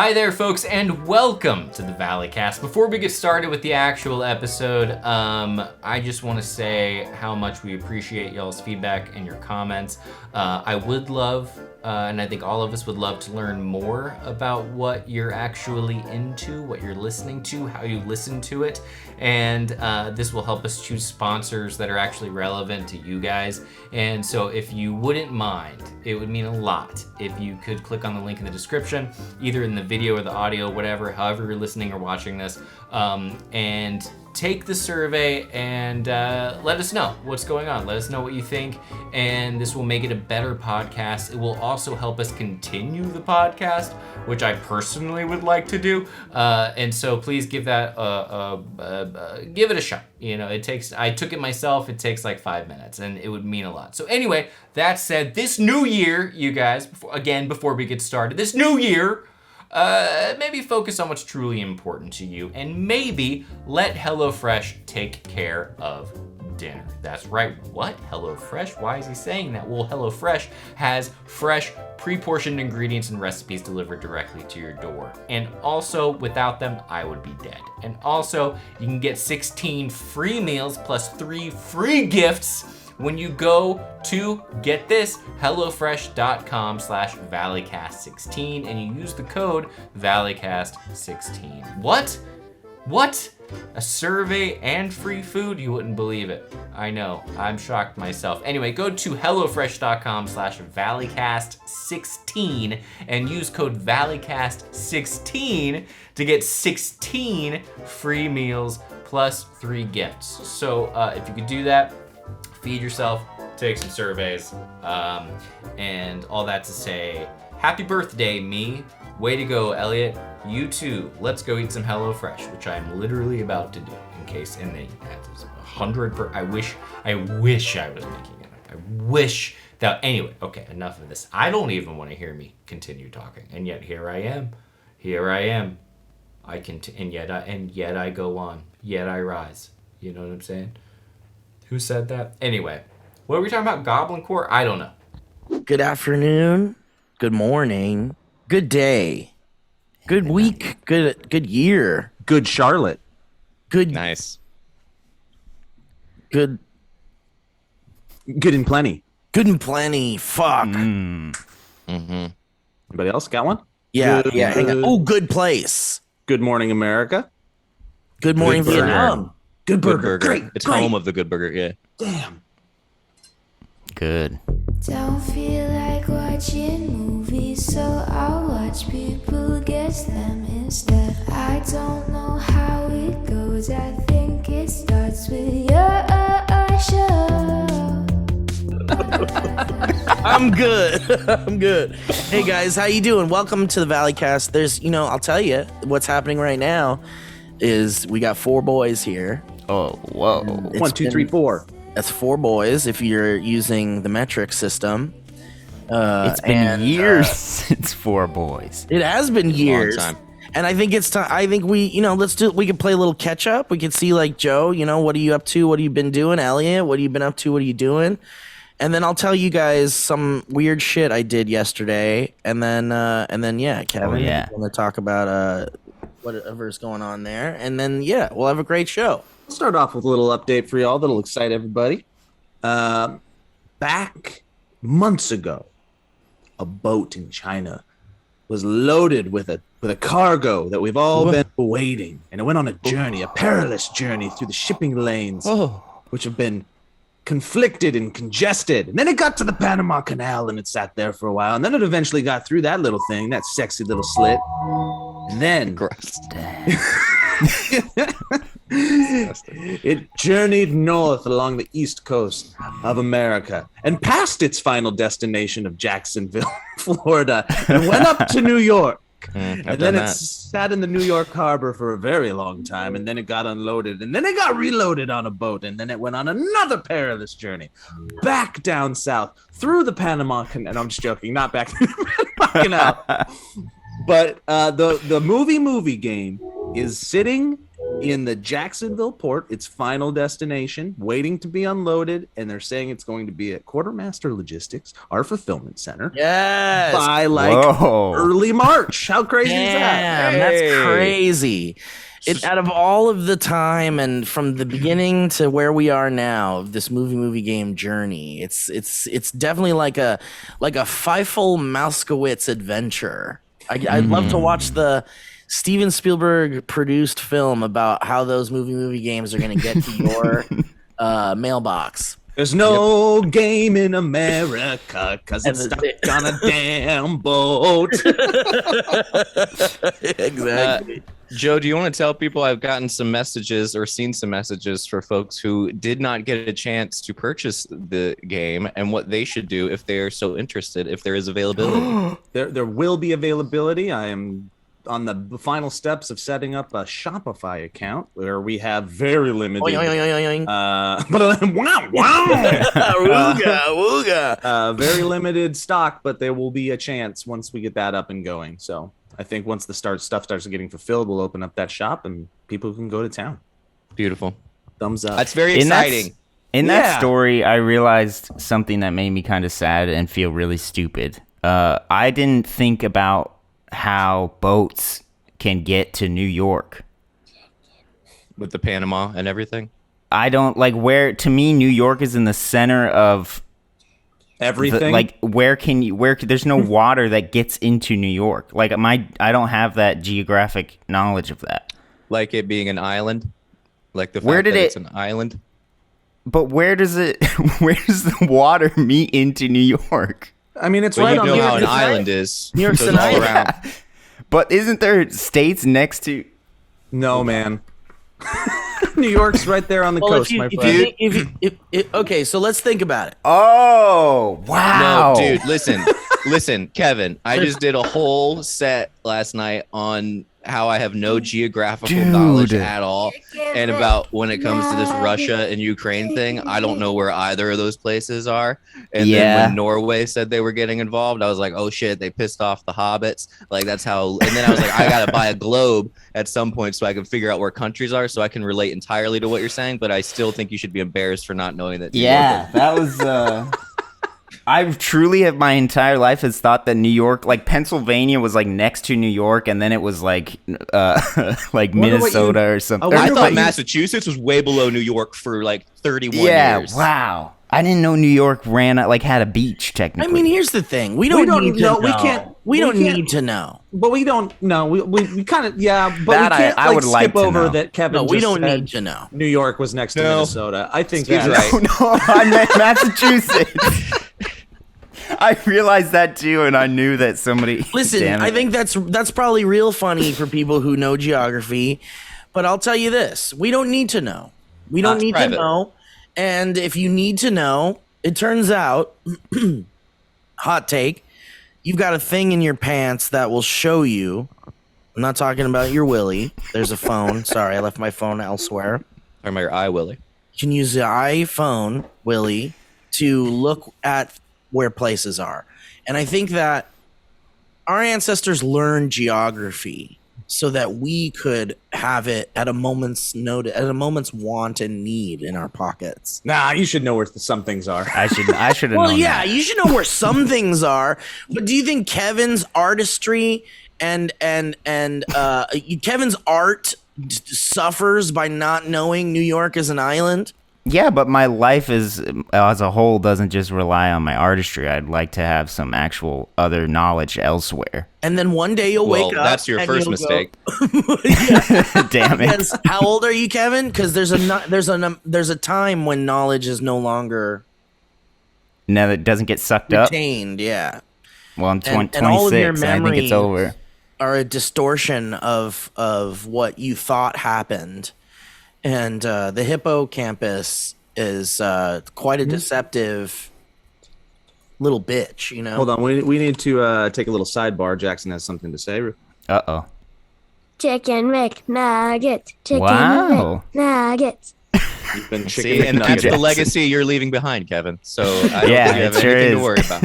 Hi there, folks, and welcome to the Valleycast. Before we get started with the actual episode, I just want to say how much we appreciate y'all's feedback and your comments. I would love, and I think all of us would love to learn more about what you're actually into, what you're listening to, how you listen to it, and this will help us choose sponsors that are actually relevant to you guys. And so if you wouldn't mind, it would mean a lot if you could click on the link in the description, either in the video or the audio, whatever, however you're listening or watching this, and take the survey and let us know what's going on. Let us know what you think, and this will make it a better podcast. It will also help us continue the podcast, which I personally would like to do. And so please give that give it a shot. You know, I took it myself. It takes like 5 minutes, and it would mean a lot. So anyway, that said, this new year, you guys, before we get started, this new year, maybe focus on what's truly important to you, and maybe let HelloFresh take care of dinner. That's right. What? HelloFresh? Why is he saying that? Well, HelloFresh has fresh, pre-portioned ingredients and recipes delivered directly to your door. And also, without them, I would be dead. And also, you can get 16 free meals plus 3 free gifts when you go to, get this, HelloFresh.com/Valleycast16 and you use the code Valleycast16. What? A survey and free food? You wouldn't believe it. I know, I'm shocked myself. Anyway, go to HelloFresh.com/Valleycast16 and use code Valleycast16 to get 16 free meals plus 3 gifts. So if you could do that, feed yourself, take some surveys, and all that to say, happy birthday, me. Way to go, Elliott. You too. Let's go eat some HelloFresh, which I'm literally about to do. And then that's 100%. I wish I was making it. I wish that. Anyway, okay, enough of this. I don't even want to hear me continue talking, and yet here I am. And yet I go on. Yet I rise. You know what I'm saying? Who said that? Anyway, what are we talking about? Goblincore? I don't know. Good afternoon. Good morning. Good day. Good week. Good year. Good Charlotte. Good. Nice. Good. Good and plenty. Good and plenty. Fuck. Anybody else got one? Yeah. Hang on. Oh, good place. Good morning, America. Good morning, Good burger. Vietnam. Good burger. Great. Great. It's home of the good burger, yeah. Damn. Good. Don't feel like watching movies, so I'll watch people guess them instead. I don't know how it goes, I think it starts with your show. I'm good. Hey guys, how you doing? Welcome to the Valleycast. There's, I'll tell you what's happening right now is we got 4 boys here. Oh, whoa. 1, 2, 3, 4. That's 4 boys if you're using the metric system. It's been years since 4 boys. It has been years. Long time. And I think it's time. I think we can play a little catch up. We can see, like, Joe, what are you up to? What have you been doing? Elliott, what have you been up to? What are you doing? And then I'll tell you guys some weird shit I did yesterday. And then Kevin, yeah. we're going to talk about whatever's going on there. And then, yeah, we'll have a great show. I'll start off with a little update for y'all that'll excite everybody. Back months ago, a boat in China was loaded with a cargo that we've all been awaiting, and it went on a journey, a perilous journey through the shipping lanes, which have been conflicted and congested. And then it got to the Panama Canal, and it sat there for a while, and then it eventually got through that little thing, that sexy little slit, and then Gross. it journeyed north along the east coast of America and past its final destination of Jacksonville, Florida, and went up to New York. And then it sat in the New York harbor for a very long time, and then it got unloaded, and then it got reloaded on a boat, and then it went on another perilous journey back down south through the Panama Canal. I'm just joking, not back through the Panama Canal. But the movie game is sitting in the Jacksonville port, its final destination, waiting to be unloaded, and they're saying it's going to be at Quartermaster Logistics, our fulfillment center, Yes. by like Whoa. early March. How crazy is that? Damn, that's crazy. Out of all of the time and from the beginning to where we are now, this movie game journey, it's definitely like a Feifel Mouskowitz adventure. I'd love to watch the Steven Spielberg produced film about how those movie games are going to get to your mailbox. There's no game in America because it's stuck on a damn boat. Exactly. Joe, do you want to tell people I've gotten some messages or seen some messages for folks who did not get a chance to purchase the game and what they should do if they are so interested, if there is availability? There will be availability. I am on the final steps of setting up a Shopify account where we have very limited very limited stock, but there will be a chance once we get that up and going. So I think once the stuff starts getting fulfilled, we'll open up that shop and people can go to town. Beautiful. Thumbs up. That's very exciting. In that story, I realized something that made me kind of sad and feel really stupid. I didn't think about how boats can get to New York. With the Panama and everything? I don't like to me, New York is in the center of everything. There's no water that gets into New York. Like I don't have that geographic knowledge of that. Like it being an island? Like the fact that it's an island? But where does the water meet into New York? I mean, it's well, right you on know the how an island is. New York's so an it's all island. around. But isn't there states next to? No, man. New York's right there on the coast, my friend. Okay, so let's think about it. Oh, wow. No, dude, listen, Kevin. I just did a whole set last night on how I have no geographical knowledge at all, and about when it comes to this Russia and Ukraine thing, I don't know where either of those places are. And then when Norway said they were getting involved, I was like, oh shit, they pissed off the hobbits. Like that's how. And then I was like, I gotta buy a globe at some point so I can figure out where countries are, so I can relate entirely to what you're saying. But I still think you should be embarrassed for not knowing that. Yeah, that was. I truly have my entire life has thought that New York, like Pennsylvania, was like next to New York, and then it was like Minnesota or something. I thought Massachusetts was way below New York for like 31 years. Yeah, wow. I didn't know New York had a beach technically. I mean, here's the thing: we don't need to know. We don't need to know. But we don't know. We kind of but that we can't I would skip like over know. that Kevin. No, we just don't said need to know. New York was next to Minnesota. I think that's right. No, I meant Massachusetts. I realized that too, and I knew that somebody. Listen, I think that's probably real funny for people who know geography, but I'll tell you this: we don't need to know. We don't need to know. And if you need to know, it turns out, hot take, you've got a thing in your pants that will show you. I'm not talking about your willy. There's a phone. Sorry, I left my phone elsewhere. Talking about your eye, Willie. You can use the iPhone, Willie, to look at where places are. And I think that our ancestors learned geography so that we could have it at a moment's notice, at a moment's want and need in our pockets. Nah, you should know where some things are. I should have Well, known yeah, that. you should know where some things are. But do you think Kevin's artistry and Kevin's art suffers by not knowing New York is an island? Yeah, but my life as a whole doesn't just rely on my artistry. I'd like to have some actual other knowledge elsewhere. And then one day you'll wake up. That's your and first you'll mistake. Damn it. Yes. How old are you, Kevin? Because there's a time when knowledge is no longer No, it doesn't get sucked up. retained. Yeah, Well, I'm And 26, all of your and I think it's memories over. are a distortion of what you thought happened, and the hippocampus is quite a deceptive little bitch. You know. Hold on, we need to take a little sidebar. Jackson has something to say. Uh-oh. Chicken McNuggets. Chicken Wow. McNuggets. You've been See, chicken and that's the McNuggets. legacy you're leaving behind, Kevin. So I don't Yeah, think you have it sure anything is. to worry about.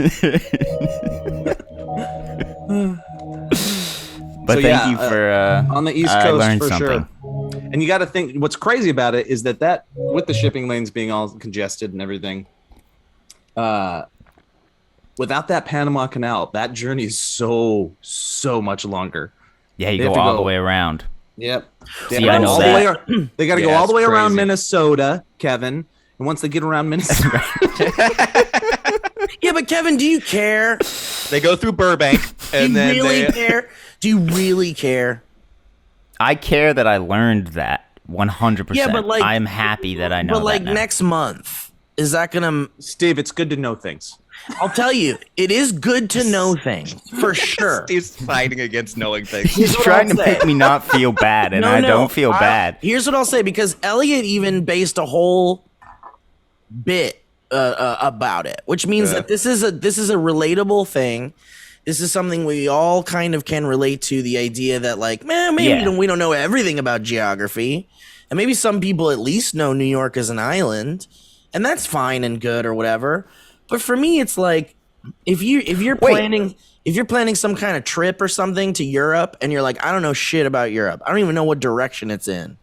But So, thank yeah, you for on the East I Coast learned for something. sure. And you got to think what's crazy about it is that with the shipping lanes being all congested and everything, without that Panama Canal, that journey is so much longer. Yeah, you go all the way around. Yep. See, I know that. They got to go all the way around Minnesota, Kevin. And once they get around Minnesota, yeah, but Kevin, do you care? They go through Burbank, and then really care? Do you really care? I care that I learned that 100%. Yeah, but like, I'm happy that I know. But like that now. next month, is that gonna? Steve, it's good to know things. I'll tell you, it is good to know things for sure. Steve's fighting against knowing things. He's trying to make me not feel bad, and I don't feel bad. Here's what I'll say, because Elliott even based a whole bit about it, which means that this is a relatable thing. This is something we all kind of can relate to. The idea that like, man, maybe we don't know everything about geography, and maybe some people at least know New York as an island, and that's fine and good or whatever. But for me, it's like if you're planning some kind of trip or something to Europe, and you're like, I don't know shit about Europe. I don't even know what direction it's in.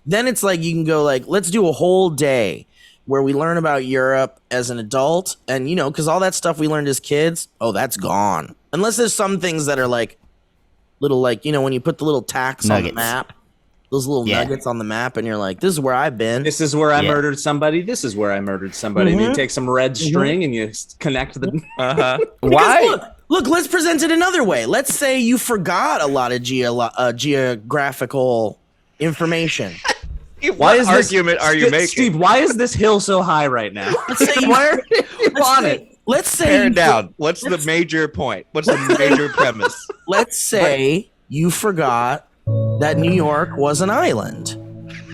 Then it's like you can go like, let's do a whole day where we learn about Europe as an adult, and because all that stuff we learned as kids, that's gone. Unless there's some things that are like little, like when you put the little tacks on the map, those little nuggets on the map, and you're like, this is where I've been. This is where I murdered somebody. This is where I murdered somebody. And you take some red string and you connect the. Why? Look, let's present it another way. Let's say you forgot a lot of geographical information. What argument are you making? Steve, why is this hill so high right now? Let's say why are you on it? Let's say tear down. What's the major point? What's the major premise? Let's say you forgot that New York was an island.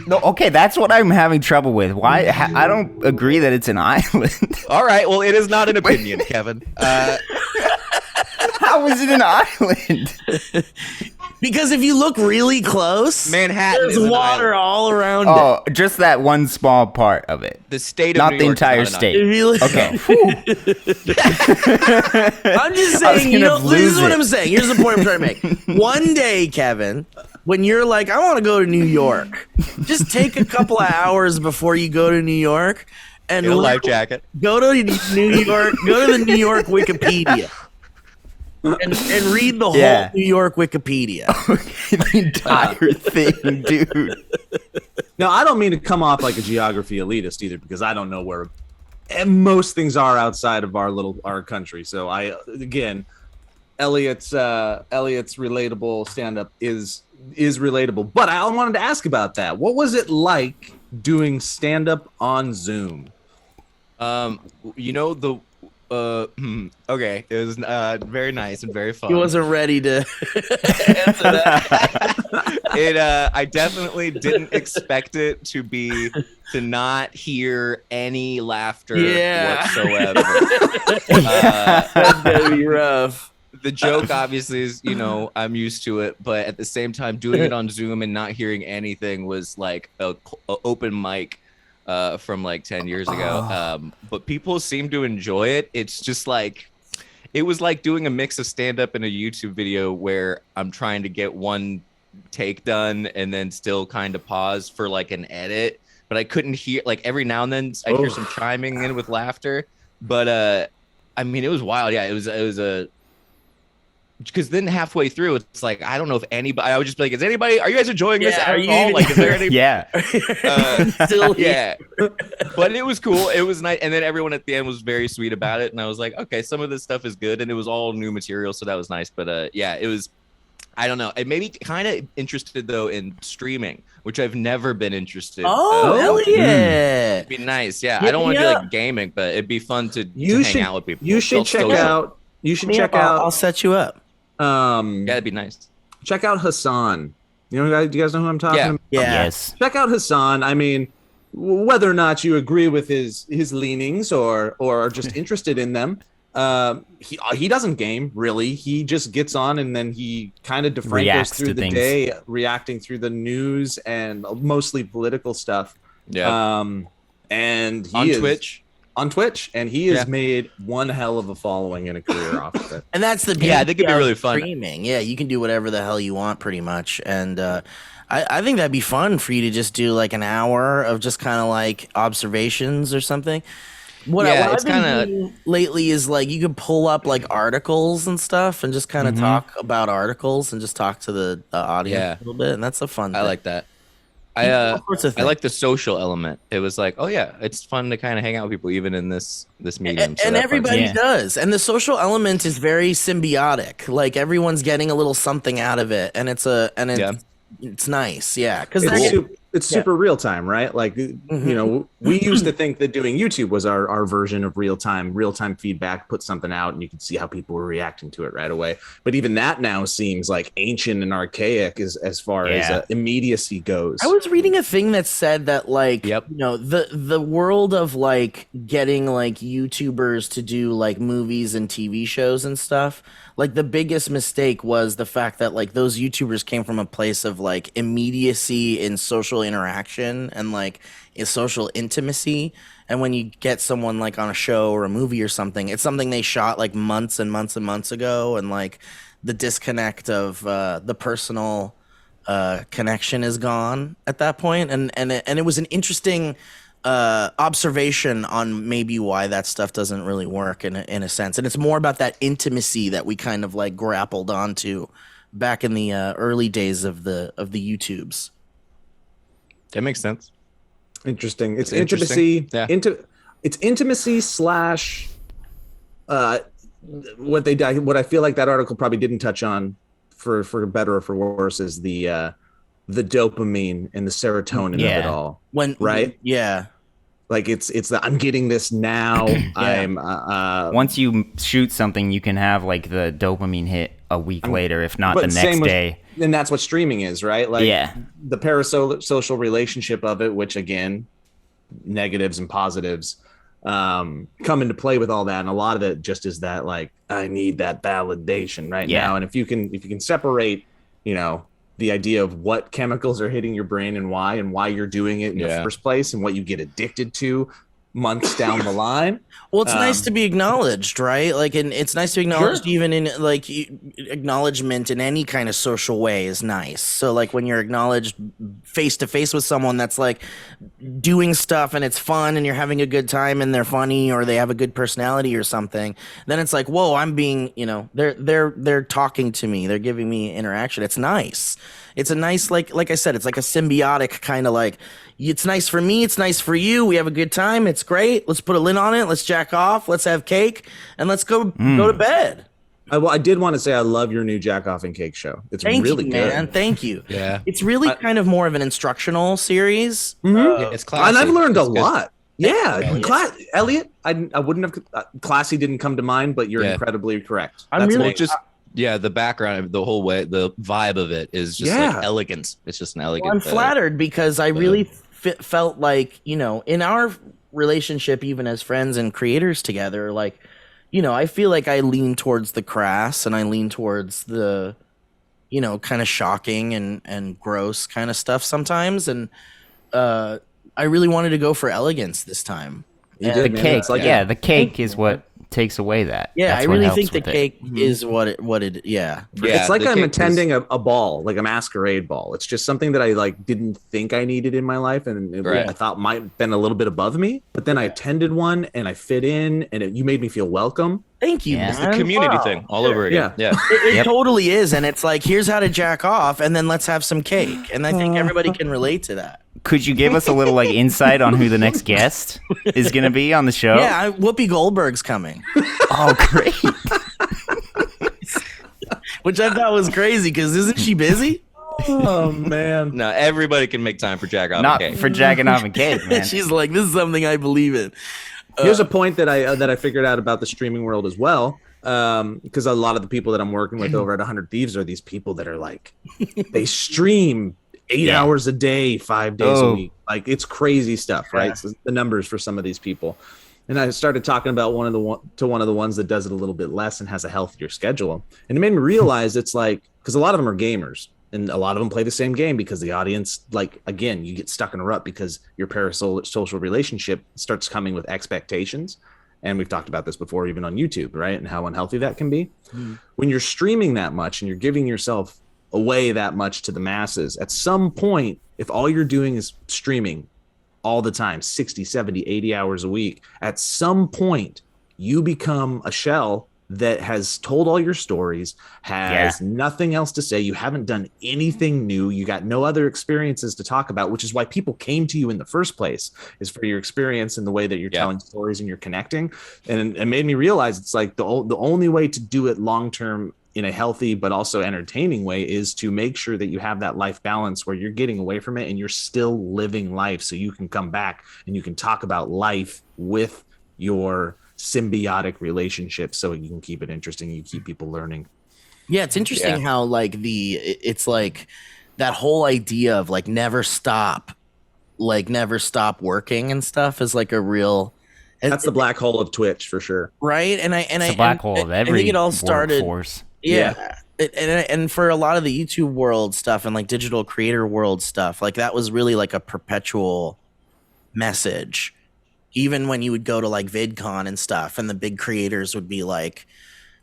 No, okay, that's what I'm having trouble with. Why? I don't agree that it's an island. All right, well, it is not an opinion, Kevin. How is it an island? Because if you look really close, Manhattan there's is water all around it. Just that one small part of it. The state of not New the York entire state. Okay. I'm just saying, this is what I'm saying. Here's the point I'm trying to make. One day, Kevin, when you're like, I want to go to New York, just take a couple of hours before you go to New York and get a life jacket. Go to New York. Go to the New York Wikipedia. And read the whole New York Wikipedia. The entire thing, dude. No, I don't mean to come off like a geography elitist either, because I don't know where most things are outside of our country. So Elliott's relatable stand-up is relatable. But I wanted to ask about that. What was it like doing stand-up on Zoom? Okay, it was very nice and very fun. He wasn't ready to answer that. I definitely didn't expect it to not hear any laughter whatsoever. That's gonna be rough. The joke obviously is, I'm used to it, but at the same time, doing it on Zoom and not hearing anything was like a open mic. From like 10 years ago. But people seem to enjoy it. It's just like, it was like doing a mix of stand-up and a YouTube video where I'm trying to get one take done and then still kind of pause for like an edit. But I couldn't hear, like every now and then I hear some chiming in with laughter. But it was wild. Yeah, it was a... Because then halfway through, it's like, I don't know if anybody, I would just be like, are you guys enjoying this at all? Like, is there any? Yeah. Yeah. But it was cool. It was nice. And then everyone at the end was very sweet about it. And I was like, okay, some of this stuff is good. And it was all new material. So that was nice. But it was, I don't know. It made me kind of interested, though, in streaming, which I've never been interested in. Elliott. It'd be nice. Yeah. I don't want to be like gaming, but it'd be fun to hang out with people. You should check out. I'll set you up. That'd be nice. Check out Hassan. Do you guys know who I'm talking about? Yeah. Yes. Check out Hassan. I mean, whether or not you agree with his leanings or are just interested in them, he doesn't game really. He just gets on and then he kind of DeFrancos through the day, reacting through the news and mostly political stuff. Yeah. And on Twitch. on Twitch, and he has made one hell of a following and a career off of it. And that's the beauty I think it'd be of really fun. streaming. Yeah, you can do whatever the hell you want, pretty much. And I think that'd be fun for you to just do like an hour of just kind of like observations or something. What I've been doing lately is like you can pull up like articles and stuff and just kind of talk about articles and just talk to the audience a little bit, and that's a fun thing. I like that. I like the social element. It was like, oh yeah, it's fun to kind of hang out with people even in this medium. And everybody does. And the social element is very symbiotic. Like everyone's getting a little something out of it, and it's nice. Yeah, because it's super real time, right? Like, you know, we used to think that doing YouTube was our version of real time feedback, put something out and you could see how people were reacting to it right away. But even that now seems like ancient and archaic as far as immediacy goes. I was reading a thing that said that like, you know, the world of like getting like YouTubers to do like movies and TV shows and stuff, like the biggest mistake was the fact that like those YouTubers came from a place of like immediacy in social interaction and like a social intimacy. And when you get someone like on a show or a movie or something, it's something they shot like months and months and months ago, and like the disconnect of the personal connection is gone at that point. And it was an interesting observation on maybe why that stuff doesn't really work in a sense. And it's more about that intimacy that we kind of like grappled onto back in the early days of the YouTubes. That makes sense. Interesting. It's intimacy. Yeah. It's intimacy slash what I feel like that article probably didn't touch on for better or for worse is the dopamine and the serotonin of it all. Right? Yeah. Like it's the I'm getting this now. I'm once you shoot something, you can have like the dopamine hit a week later, if not the next day. And that's what streaming is, right? Like the parasocial relationship of it, which again, negatives and positives come into play with all that. And a lot of it just is that like I need that validation right now. And if you can separate, you know, the idea of what chemicals are hitting your brain and why you're doing it in the first place and what you get addicted to months down the line. Well, it's nice to be acknowledged, right? Like, and it's nice to be acknowledged even in like acknowledgement in any kind of social way is nice. So like when you're acknowledged face to face with someone that's like doing stuff and it's fun and you're having a good time and they're funny or they have a good personality or something, then it's like, whoa, I'm being, you know, they're talking to me, they're giving me interaction. It's nice. It's a nice, like I said, it's like a symbiotic kind of like, it's nice for me, it's nice for you, we have a good time, it's great, let's put a lid on it, let's jack off, let's have cake, and let's go to bed. I did want to say I love your new Jackoff and Cake show. It's really good. Man. Thank you. Yeah. It's really kind of more of an instructional series. It's classy. And I've learned a lot. Yeah. Elliott, I wouldn't have, classy didn't come to mind, but you're incredibly correct. The background, the whole way, the vibe of it is just like elegance. It's just an elegant. I'm flattered because I really felt like, you know, in our relationship, even as friends and creators together, like, you know, I feel like I lean towards the crass and I lean towards the, you know, kind of shocking and gross kind of stuff sometimes. And I really wanted to go for elegance this time. The cake, the cake is what takes away that. Yeah, That's I really think the cake is what it. It's like I'm attending a ball, like a masquerade ball. It's just something that I like didn't think I needed in my life, and I thought might have been a little bit above me. But then I attended one, and I fit in, and you made me feel welcome. Thank you. It's the community thing all over again. It totally is, and it's like here's how to jack off, and then let's have some cake, and I think everybody can relate to that. Could you give us a little like insight on who the next guest is going to be on the show? Yeah, Whoopi Goldberg's coming. Oh, great! Which I thought was crazy because isn't she busy? Oh man! No, everybody can make time for Jackoff Not and Cake. for jacking off and cake, man. She's like, this is something I believe in. Here's a point that I figured out about the streaming world as well. Because a lot of the people that I'm working with over at 100 Thieves are these people that are like, they stream 8 hours a day, 5 days a week. Like it's crazy stuff, right? So the numbers for some of these people. And I started talking about one of the ones that does it a little bit less and has a healthier schedule. And it made me realize it's like, because a lot of them are gamers and a lot of them play the same game because the audience, like, again, you get stuck in a rut because your parasocial relationship starts coming with expectations. And we've talked about this before, even on YouTube, right? And how unhealthy that can be. When you're streaming that much and you're giving yourself away that much to the masses, at some point, if all you're doing is streaming all the time, 60, 70, 80 hours a week, at some point, you become a shell that has told all your stories, has nothing else to say. You haven't done anything new. You got no other experiences to talk about, which is why people came to you in the first place, is for your experience and the way that you're telling stories and you're connecting. And it made me realize it's like the only way to do it long-term in a healthy but also entertaining way is to make sure that you have that life balance where you're getting away from it and you're still living life, so you can come back and you can talk about life with your symbiotic relationship, so you can keep it interesting, you keep people learning. Yeah, it's interesting how like it's like that whole idea of like never stop working and stuff is like a real. That's the black hole of Twitch for sure, right? And it's the black hole of every. I think it all started. Workforce. Yeah. And for a lot of the YouTube world stuff and like digital creator world stuff, like that was really like a perpetual message. Even when you would go to like VidCon and stuff, and the big creators would be like,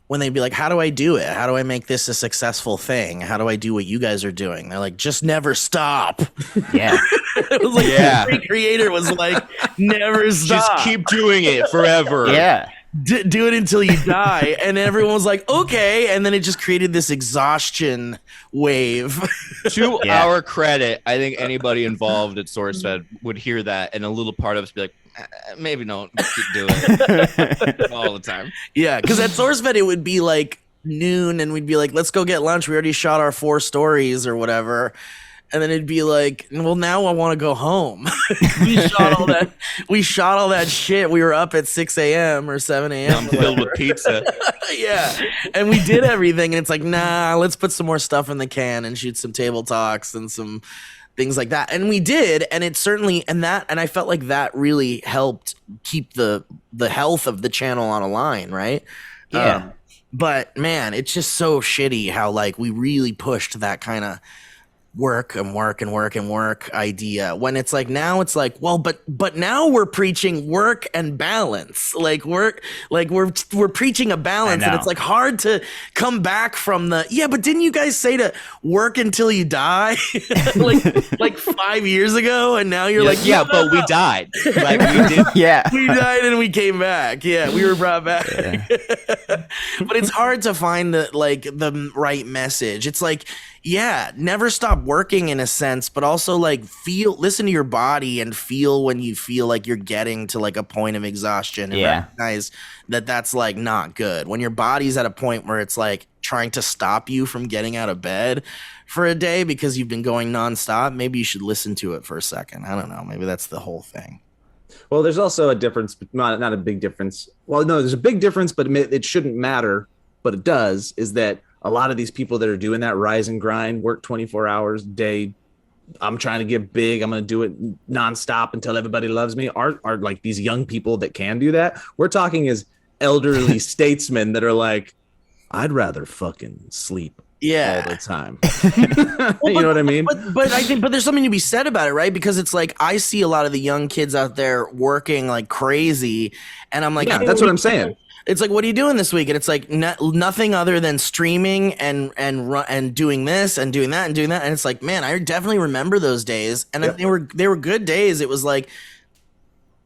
when they'd be like, how do I do it? How do I make this a successful thing? How do I do what you guys are doing? They're like, just never stop. Yeah. It was like every creator was like, never stop. Just keep doing it forever. Yeah. Do it until you die. And everyone was like, okay. And then it just created this exhaustion wave. To our credit, I think anybody involved at SourceFed would hear that, and a little part of us be like, maybe don't keep doing it all the time. Yeah, because at SourceFed it would be like noon, and we'd be like, let's go get lunch. We already shot our 4 stories or whatever. And then it'd be like, well, now I want to go home. We shot all that shit. We were up at 6 a.m. or 7 a.m. I'm filled with pizza. Yeah. And we did everything. And it's like, nah, let's put some more stuff in the can and shoot some table talks and some things like that. And we did. And it certainly, and I felt like that really helped keep the health of the channel on a line, right? Yeah. But man, it's just so shitty how like we really pushed that kind of work idea, when it's like now it's like, well, but now we're preaching work and balance, like we're preaching a balance, and it's like hard to come back from but didn't you guys say to work until you die like 5 years ago, and now you're like, but we died, like we did. We died and we came back. We were brought back. But it's hard to find the right message. It's like, never stop working in a sense, but also like listen to your body and feel when you feel like you're getting to like a point of exhaustion, and recognize that that's like not good. When your body's at a point where it's like trying to stop you from getting out of bed for a day because you've been going nonstop, maybe you should listen to it for a second. I don't know. Maybe that's the whole thing. Well, there's also a difference, not a big difference. Well, no, there's a big difference, but it shouldn't matter, but it does, is that a lot of these people that are doing that rise and grind, work 24 hours a day, I'm trying to get big, I'm going to do it nonstop until everybody loves me, are like these young people that can do that. We're talking as elderly statesmen that are like, I'd rather fucking sleep all the time. You know what I mean? But I think, there's something to be said about it, right? Because it's like, I see a lot of the young kids out there working like crazy, and I'm like, yeah, that's what I'm saying. It's like, what are you doing this week? And it's like nothing other than streaming and doing this and doing that and doing that. And it's like, man, I definitely remember those days. And they were good days. It was like,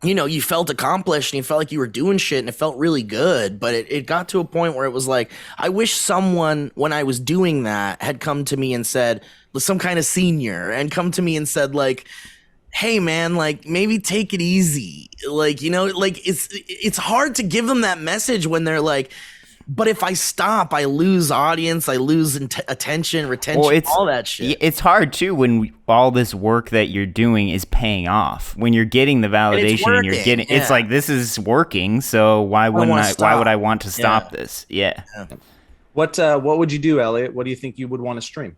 you know, you felt accomplished and you felt like you were doing shit and it felt really good. But it got to a point where it was like, I wish someone, when I was doing that, had come to me and said, some kind of senior, and come to me and said like, hey man, like maybe take it easy. Like, you know, like it's hard to give them that message when they're like, but if I stop, I lose audience, I lose attention, retention, all that shit. It's hard too when all this work that you're doing is paying off. When you're getting the validation and you're getting, it's like, this is working. So why would I want to stop this? Yeah. What would you do, Elliott? What do you think you would want to stream?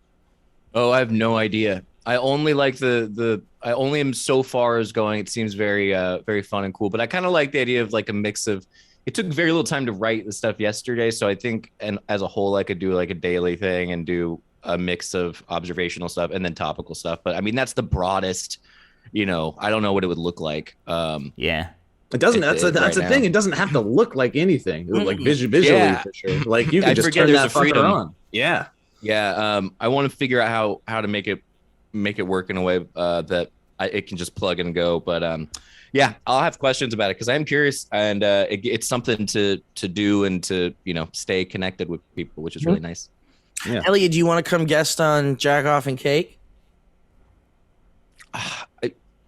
Oh, I have no idea. I only like I only am so far as going. It seems very very fun and cool, but I kind of like the idea of like a mix of. It took very little time to write the stuff yesterday, so I think, and as a whole, I could do like a daily thing and do a mix of observational stuff and then topical stuff. But I mean, that's the broadest. I don't know what it would look like. Yeah. It doesn't. That's the right thing. now. It doesn't have to look like anything. Like visually, Yeah. for sure. Like you can I just forget turn there's that a freedom. fucker on. Yeah. Yeah. I want to figure out how to make it work in a way that it can just plug and go. But yeah, I'll have questions about it because I am curious, and it's something to do and to stay connected with people, which is really nice. Yeah. Elliott, do you want to come guest on Jackoff and Cake?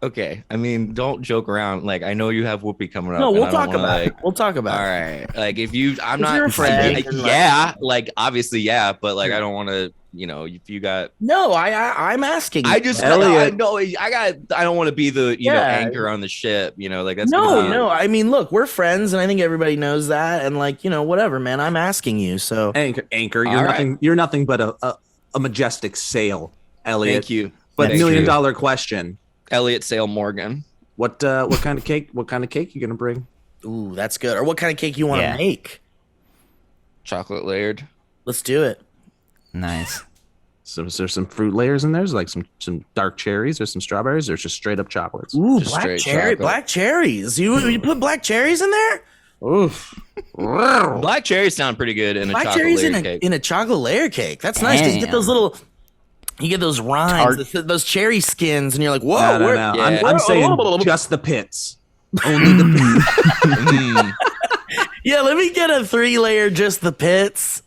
Okay, I mean, don't joke around. Like, I know you have Whoopi coming up. No, and we'll I don't talk wanna, about it. like, We'll talk about all it. right, like if I'm If not, you're a friend, yeah, like obviously, yeah, but like I don't want to, if you got. No, I'm asking. I just, Elliott. I don't want to be the anchor on the ship. Like that's No. I mean, look, we're friends, and I think everybody knows that. And like, whatever, man. I'm asking you. So Anchor. You're All nothing. You're nothing but a majestic sail, Elliott. Thank you. But That's $1 million true. question. Elliott Sale Morgan. What kind of cake? What kind of cake you gonna bring? ooh, that's good. Or what kind of cake you want to Yeah. make? Chocolate layered. Let's do it. Nice. So is there some fruit layers in there? Is like some dark cherries or some strawberries, or just straight up chocolates? Ooh, Just black straight cherry, chocolate. black cherries. You put black cherries in there? Oof. Black cherries sound pretty good in a Black chocolate cherries layered cake. in a chocolate layer cake. That's nice because you get Damn. those little. You get those rinds, those cherry skins, and you're like, "Whoa!" No. Yeah. I'm saying just the pits. Only the pits. Yeah, let me get a 3-layer, just the pits.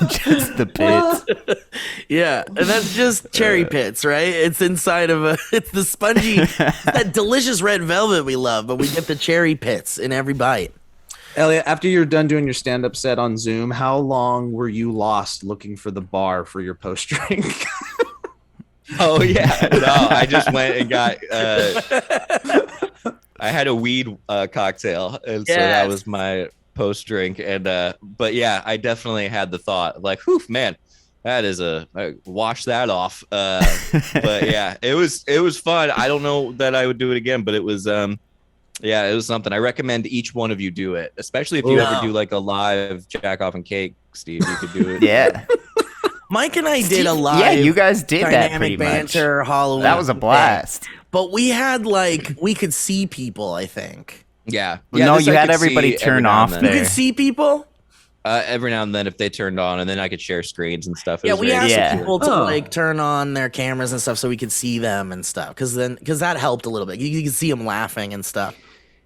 Just the pits. Yeah, and that's just cherry pits, right? It's inside of it's the spongy, that delicious red velvet we love, but we get the cherry pits in every bite. Elliott, after you're done doing your stand-up set on Zoom, how long were you lost looking for the bar for your post drink? Oh yeah, no, I just went and got. I had a weed cocktail, and so that Yes. was my post drink. And but yeah, I definitely had the thought, like, "Whew, man, that is wash that off." But yeah, it was fun. I don't know that I would do it again, but it was yeah, it was something. I recommend each one of you do it, especially if you Wow. ever do like a live Jackoff and Cake, Steve. You could do it. Yeah. Mike and I did a live. Yeah, you guys did that dynamic pretty much. banter Halloween. That was a blast. But we had we could see people. I think Yeah. No, this you I had could everybody see turn every now off and then. you there. could see people. Every now and then if they turned on, and then I could share screens and stuff. It Yeah, was we very asked Yeah. people to Oh. turn on their cameras and stuff so we could see them and stuff. Because that helped a little bit. You could see them laughing and stuff.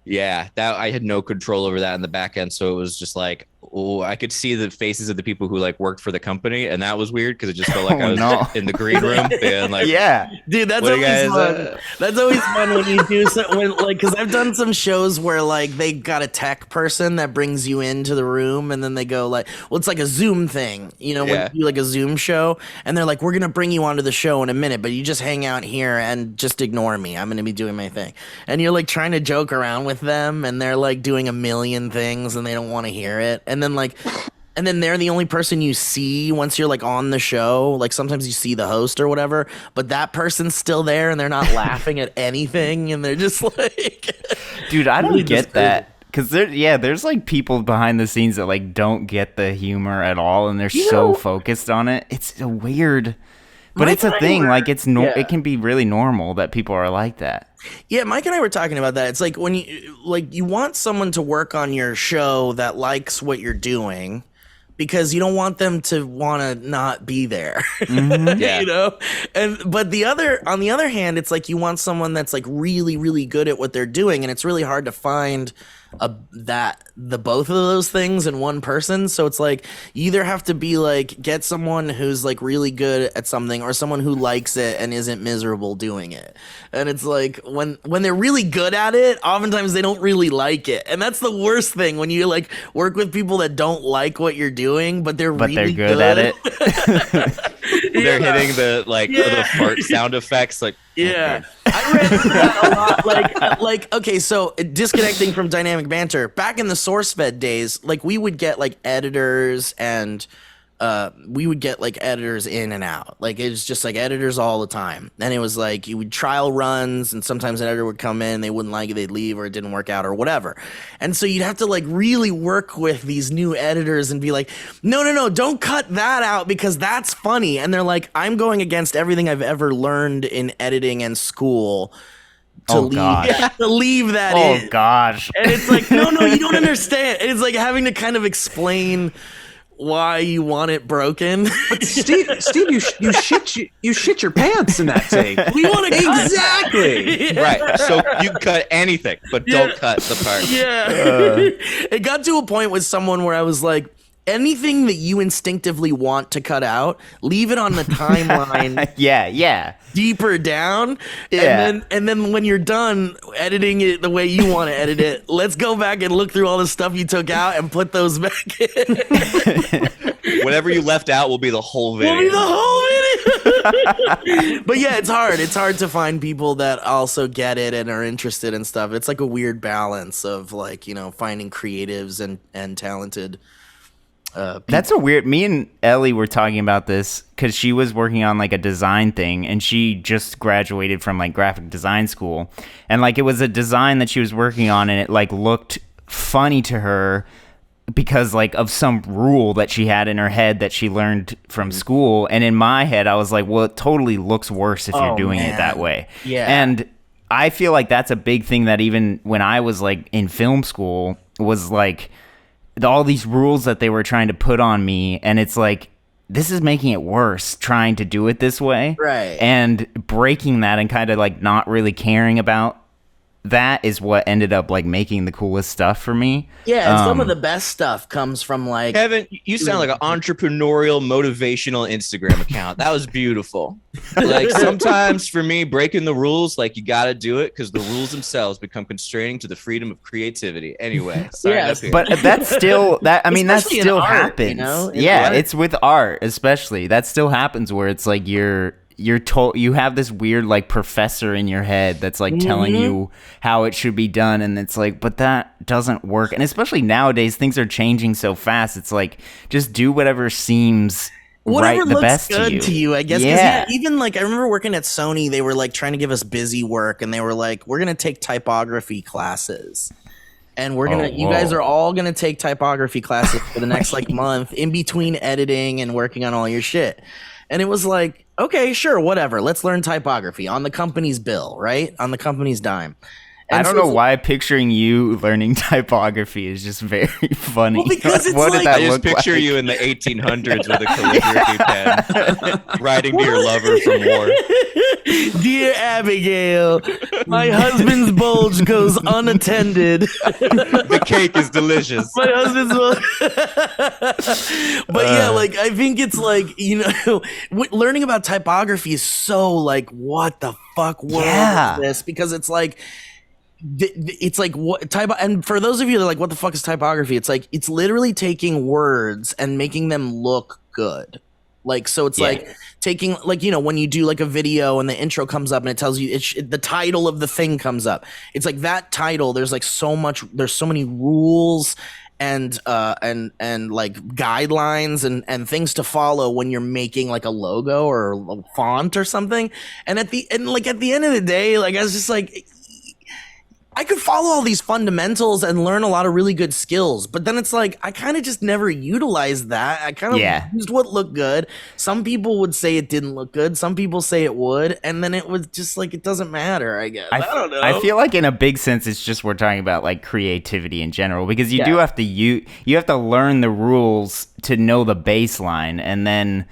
Yeah, that I had no control over that in the back end, so it was just like, oh, I could see the faces of the people who like worked for the company, and that was weird because it just felt like I was no. in the green room being like, Yeah. Dude, that's What do you always guys, fun. That's always fun when you do because I've done some shows where they got a tech person that brings you into the room, and then they go it's like a Zoom thing, when Yeah. you do like a Zoom show, and they're like, we're gonna bring you onto the show in a minute, but you just hang out here and just ignore me. I'm gonna be doing my thing, and you're like trying to joke around with them, and they're like doing a million things, and they don't want to hear it, and then And then they're the only person you see once you're on the show. Like sometimes you see the host or whatever, but that person's still there and they're not laughing at anything, and they're just Dude, I don't Really get just that. Because there's people behind the scenes that don't get the humor at all, and they're so focused on it. It's a weird, but Mike it's a and I thing. were- Yeah. It can be really normal that people are like that. Yeah, Mike and I were talking about that. It's like when you want someone to work on your show that likes what you're doing, because you don't want them to want to not be there. Yeah. But on the other hand, it's like you want someone that's really, really good at what they're doing, and it's really hard to find both of those things in one person. So it's like you either have to be get someone who's really good at something, or someone who likes it and isn't miserable doing it. And it's like when they're really good at it, oftentimes they don't really like it, and that's the worst thing when you work with people that don't like what you're doing, but they're really good at it. They're hitting the fart sound effects, Yeah, I read that a lot. Okay, so disconnecting from dynamic banter, back in the SourceFed days, we would get editors and we would get like editors in and out. Like it was just like editors all the time. And it was like you would trial runs, and sometimes an editor would come in, they wouldn't like it, they'd leave, or it didn't work out or whatever. And so you'd have to like really work with these new editors and be like, no, don't cut that out because that's funny. And they're like, I'm going against everything I've ever learned in editing and school to leave that in. Oh gosh. And it's like, no, you don't understand. It's like having to kind of explain why you want it broken. But Steve, you shit your pants in that take. We want to exactly Right. So you can cut anything, but don't cut the part. Yeah. It got to a point with someone where I was like, anything that you instinctively want to cut out, leave it on the timeline. Yeah. Deeper down. Yeah. And then when you're done editing it the way you want to edit it, let's go back and look through all the stuff you took out and put those back in. Whatever you left out will be the whole video. But yeah, it's hard. It's hard to find people that also get it and are interested in stuff. It's like a weird balance of like, finding creatives and talented That's a weird. Me and Ellie were talking about this because she was working on like a design thing, and she just graduated from like graphic design school, and like it was a design that she was working on, and it like looked funny to her because like of some rule that she had in her head that she learned from school. And in my head, I was like, well, it totally looks worse if you're doing it that way. Yeah. And I feel like that's a big thing that even when I was like in film school was like all these rules that they were trying to put on me, and it's like, this is making it worse trying to do it this way. Right. And breaking that and kind of like not really caring about that is what ended up like making the coolest stuff for me. Yeah, and some of the best stuff comes from like Kevin, you sound like an entrepreneurial, motivational Instagram account. That was beautiful. Like sometimes for me, breaking the rules, like you got to do it because the rules themselves become constraining to the freedom of creativity. Anyway, sorry, up here. But that's still that. I mean, Especially that still in art, happens. you know? In Yeah, art. it's with art, especially that still happens where it's like you're told, you have this weird like professor in your head that's like telling you how it should be done, and it's like, but that doesn't work. And especially nowadays, things are changing so fast. It's like, just do whatever seems whatever right, the looks best good to you. I guess. 'Cause, Yeah. even like I remember working at Sony, they were like trying to give us busy work, and they were like, we're gonna take typography classes. And we're gonna, you guys are all gonna take typography classes for the next like month in between editing and working on all your shit. And it was like, okay, sure, whatever. Let's learn typography on the company's bill, right? On the company's dime. And I don't so know why picturing you learning typography is just very funny. Well, because it's what like- did that I just look picture like? you in the 1800s with a calligraphy pen, writing to your lover from war. Dear Abigail, my husband's bulge goes unattended. The cake is delicious. My husband's bulge. But yeah, like I think it's like, learning about typography is so like, what the fuck world is this? Because it's like, it's like what type, and for those of you that are like, what the fuck is typography? It's like, it's literally taking words and making them look good. Like, so it's like taking, like, when you do like a video and the intro comes up and it tells you the title of the thing comes up. It's like that title. There's like there's so many rules and like guidelines and things to follow when you're making like a logo or a font or something. And at the end of the day, like I was just like, I could follow all these fundamentals and learn a lot of really good skills, but then it's like I kind of just never utilized that. I kind of used what looked good. Some people would say it didn't look good. Some people say it would, and then it was just like it doesn't matter. I guess I don't know. I feel like in a big sense, it's just we're talking about like creativity in general, because you do have to you have to learn the rules to know the baseline, and then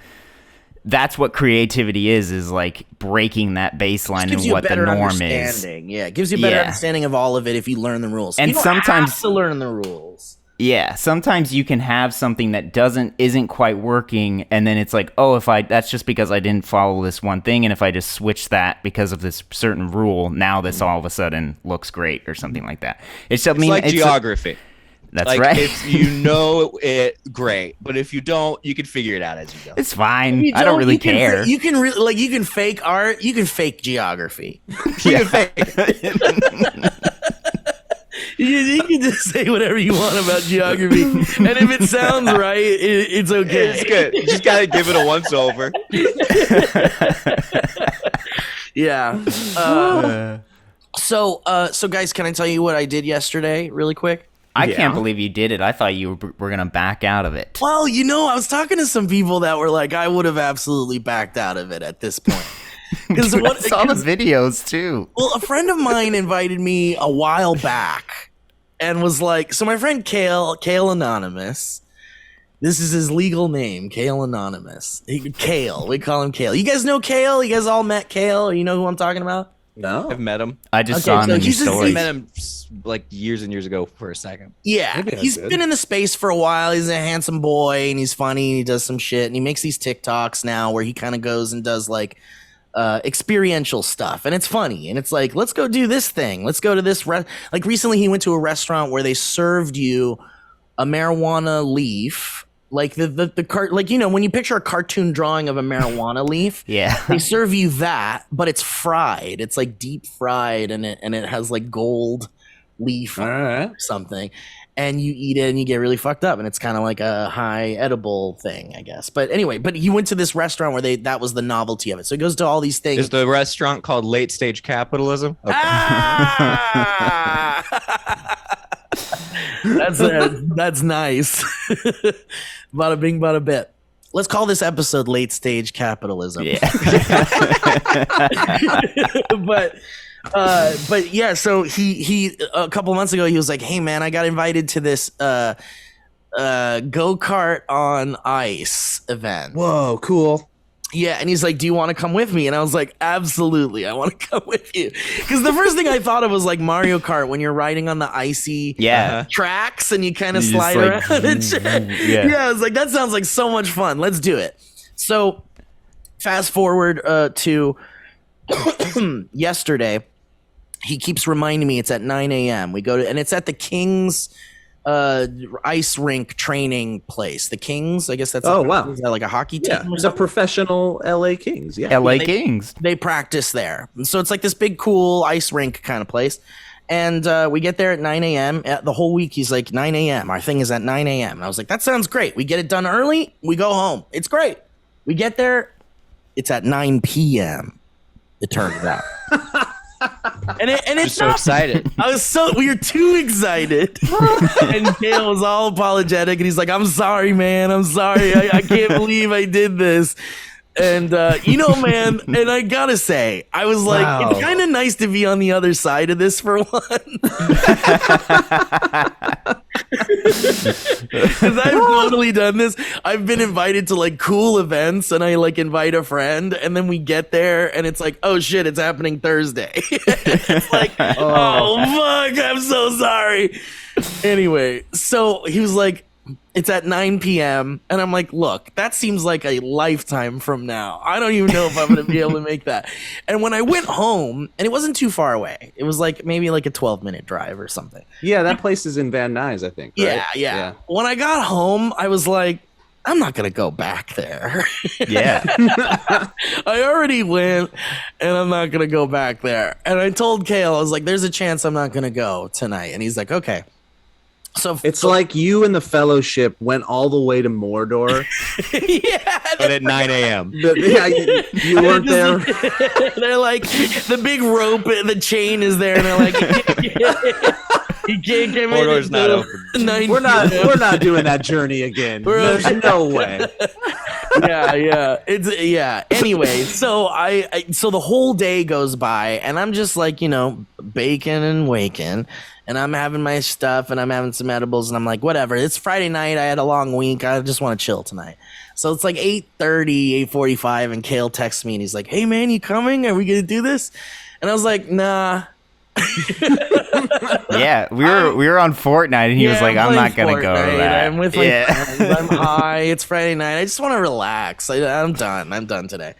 that's what creativity is like breaking that baseline and what the norm is. Yeah, it gives you a better understanding of all of it if you learn the rules. And you don't sometimes have to learn the rules. Yeah, sometimes you can have something that isn't quite working, and then it's like, that's just because I didn't follow this one thing, and if I just switch that because of this certain rule, now this all of a sudden looks great or something like that. It's like geography. That's like, right. If you know it, great. But if you don't, you can figure it out as you go. It's fine. I don't really care. You can fake art. You can fake geography. Yeah. You You can just say whatever you want about geography, and if it sounds right, it's okay. It's good. You just gotta give it a once over. Yeah. So guys, can I tell you what I did yesterday, really quick? I can't believe you did it. I thought you were gonna back out of it. Well, I was talking to some people that were like, I would have absolutely backed out of it at this point. Because I saw the videos too. Well, a friend of mine invited me a while back and was like, so my friend Kale Anonymous, this is his legal name, Kale Anonymous. Kale, we call him Kale. You guys know Kale? You guys all met Kale? You know who I'm talking about? No. I've met him. I just saw him in your I stories. met him like years and years ago for a second. Yeah, he's been in the space for a while. He's a handsome boy and he's funny and he does some shit and he makes these TikToks now where he kind of goes and does like experiential stuff and it's funny and it's like, let's go do this thing. Let's go to this like recently he went to a restaurant where they served you a marijuana leaf. Like the cart, like when you picture a cartoon drawing of a marijuana leaf, Yeah. they serve you that, but it's fried. It's like deep fried, and it has like gold leaf or something, and you eat it and you get really fucked up, and it's kind of like a high edible thing, I guess. But anyway, he went to this restaurant where that was the novelty of it. So he goes to all these things. Is the restaurant called Late Stage Capitalism? Okay. Ah! That's nice. Bada bing, bada bit. Let's call this episode "Late Stage Capitalism." Yeah. but yeah. So he a couple months ago he was like, "Hey man, I got invited to this go-kart on ice event." Whoa, cool. Yeah, and he's like, "Do you want to come with me?" And I was like, "Absolutely, I want to come with you." Because the first thing I thought of was like Mario Kart when you're riding on the icy tracks and you kind of slide just, like, around. Yeah, I was like, that sounds like so much fun. Let's do it. So, fast forward to yesterday. He keeps reminding me it's at 9 a.m. We go to, and it's at the Kings ice rink training place. The Kings, I guess that's wow. Is that like a hockey team? Yeah, it's a professional LA Kings. Yeah, LA Kings. They practice there, so it's like this big, cool ice rink kind of place. And we get there at 9 a.m. The whole week, he's like 9 a.m. Our thing is at 9 a.m. And I was like, that sounds great. We get it done early. We go home. It's great. We get there. It's at 9 p.m. It turns out. And it's so excited. We were too excited. And Kale was all apologetic and he's like, I'm sorry, man. I'm sorry. I can't believe I did this. And man, and I gotta say, I was like, wow. It's kind of nice to be on the other side of this for once. Because I've totally done this. I've been invited to like cool events and I like invite a friend and then we get there and it's like, oh shit, it's happening Thursday. It's like, oh fuck, I'm so sorry. Anyway, so he was like, it's at 9 p.m. And I'm like, look, that seems like a lifetime from now. I don't even know if I'm going to be able to make that. And when I went home, and it wasn't too far away. It was like maybe like a 12-minute drive or something. Yeah, that place is in Van Nuys, I think. Right? Yeah. When I got home, I was like, I'm not going to go back there. Yeah. I already went, and I'm not going to go back there. And I told Kale, I was like, there's a chance I'm not going to go tonight. And he's like, okay. So it's like you and the Fellowship went all the way to Mordor. Yeah, but at 9 a.m. You weren't there. They're like, the big rope, the chain is there, and they're like, you can't get me. Mordor's not open. We're not doing that journey again. There's no way. Yeah. Anyway, so so the whole day goes by, and I'm just like, baking and waking. And I'm having my stuff and I'm having some edibles and I'm like, whatever. It's Friday night. I had a long week. I just want to chill tonight. So it's like 8:30, 8:45 and Kale texts me and he's like, hey man, you coming? Are we going to do this? And I was like, nah. Yeah, we were on Fortnite and he was like, I'm not going to go to that. I'm with my friends. I'm high. It's Friday night. I just want to relax. I'm done. I'm done today.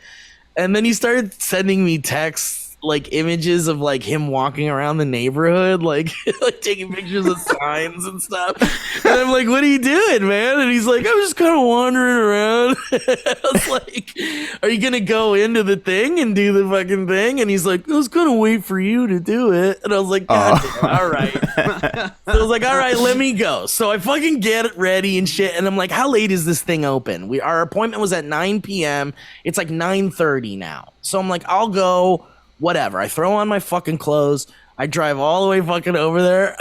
And then he started sending me texts like images of like him walking around the neighborhood, like like taking pictures of signs and stuff. And I'm like, "What are you doing, man?" And he's like, "I'm just kind of wandering around." I was like, "Are you gonna go into the thing and do the fucking thing?" And he's like, "I was gonna wait for you to do it." And I was like, "God, all right." So I was like, "All right, let me go." So I fucking get ready and shit, and I'm like, "How late is this thing open?" Our appointment was at 9 p.m. It's like 9:30 now. So I'm like, "I'll go." Whatever. I throw on my fucking clothes. I drive all the way fucking over there.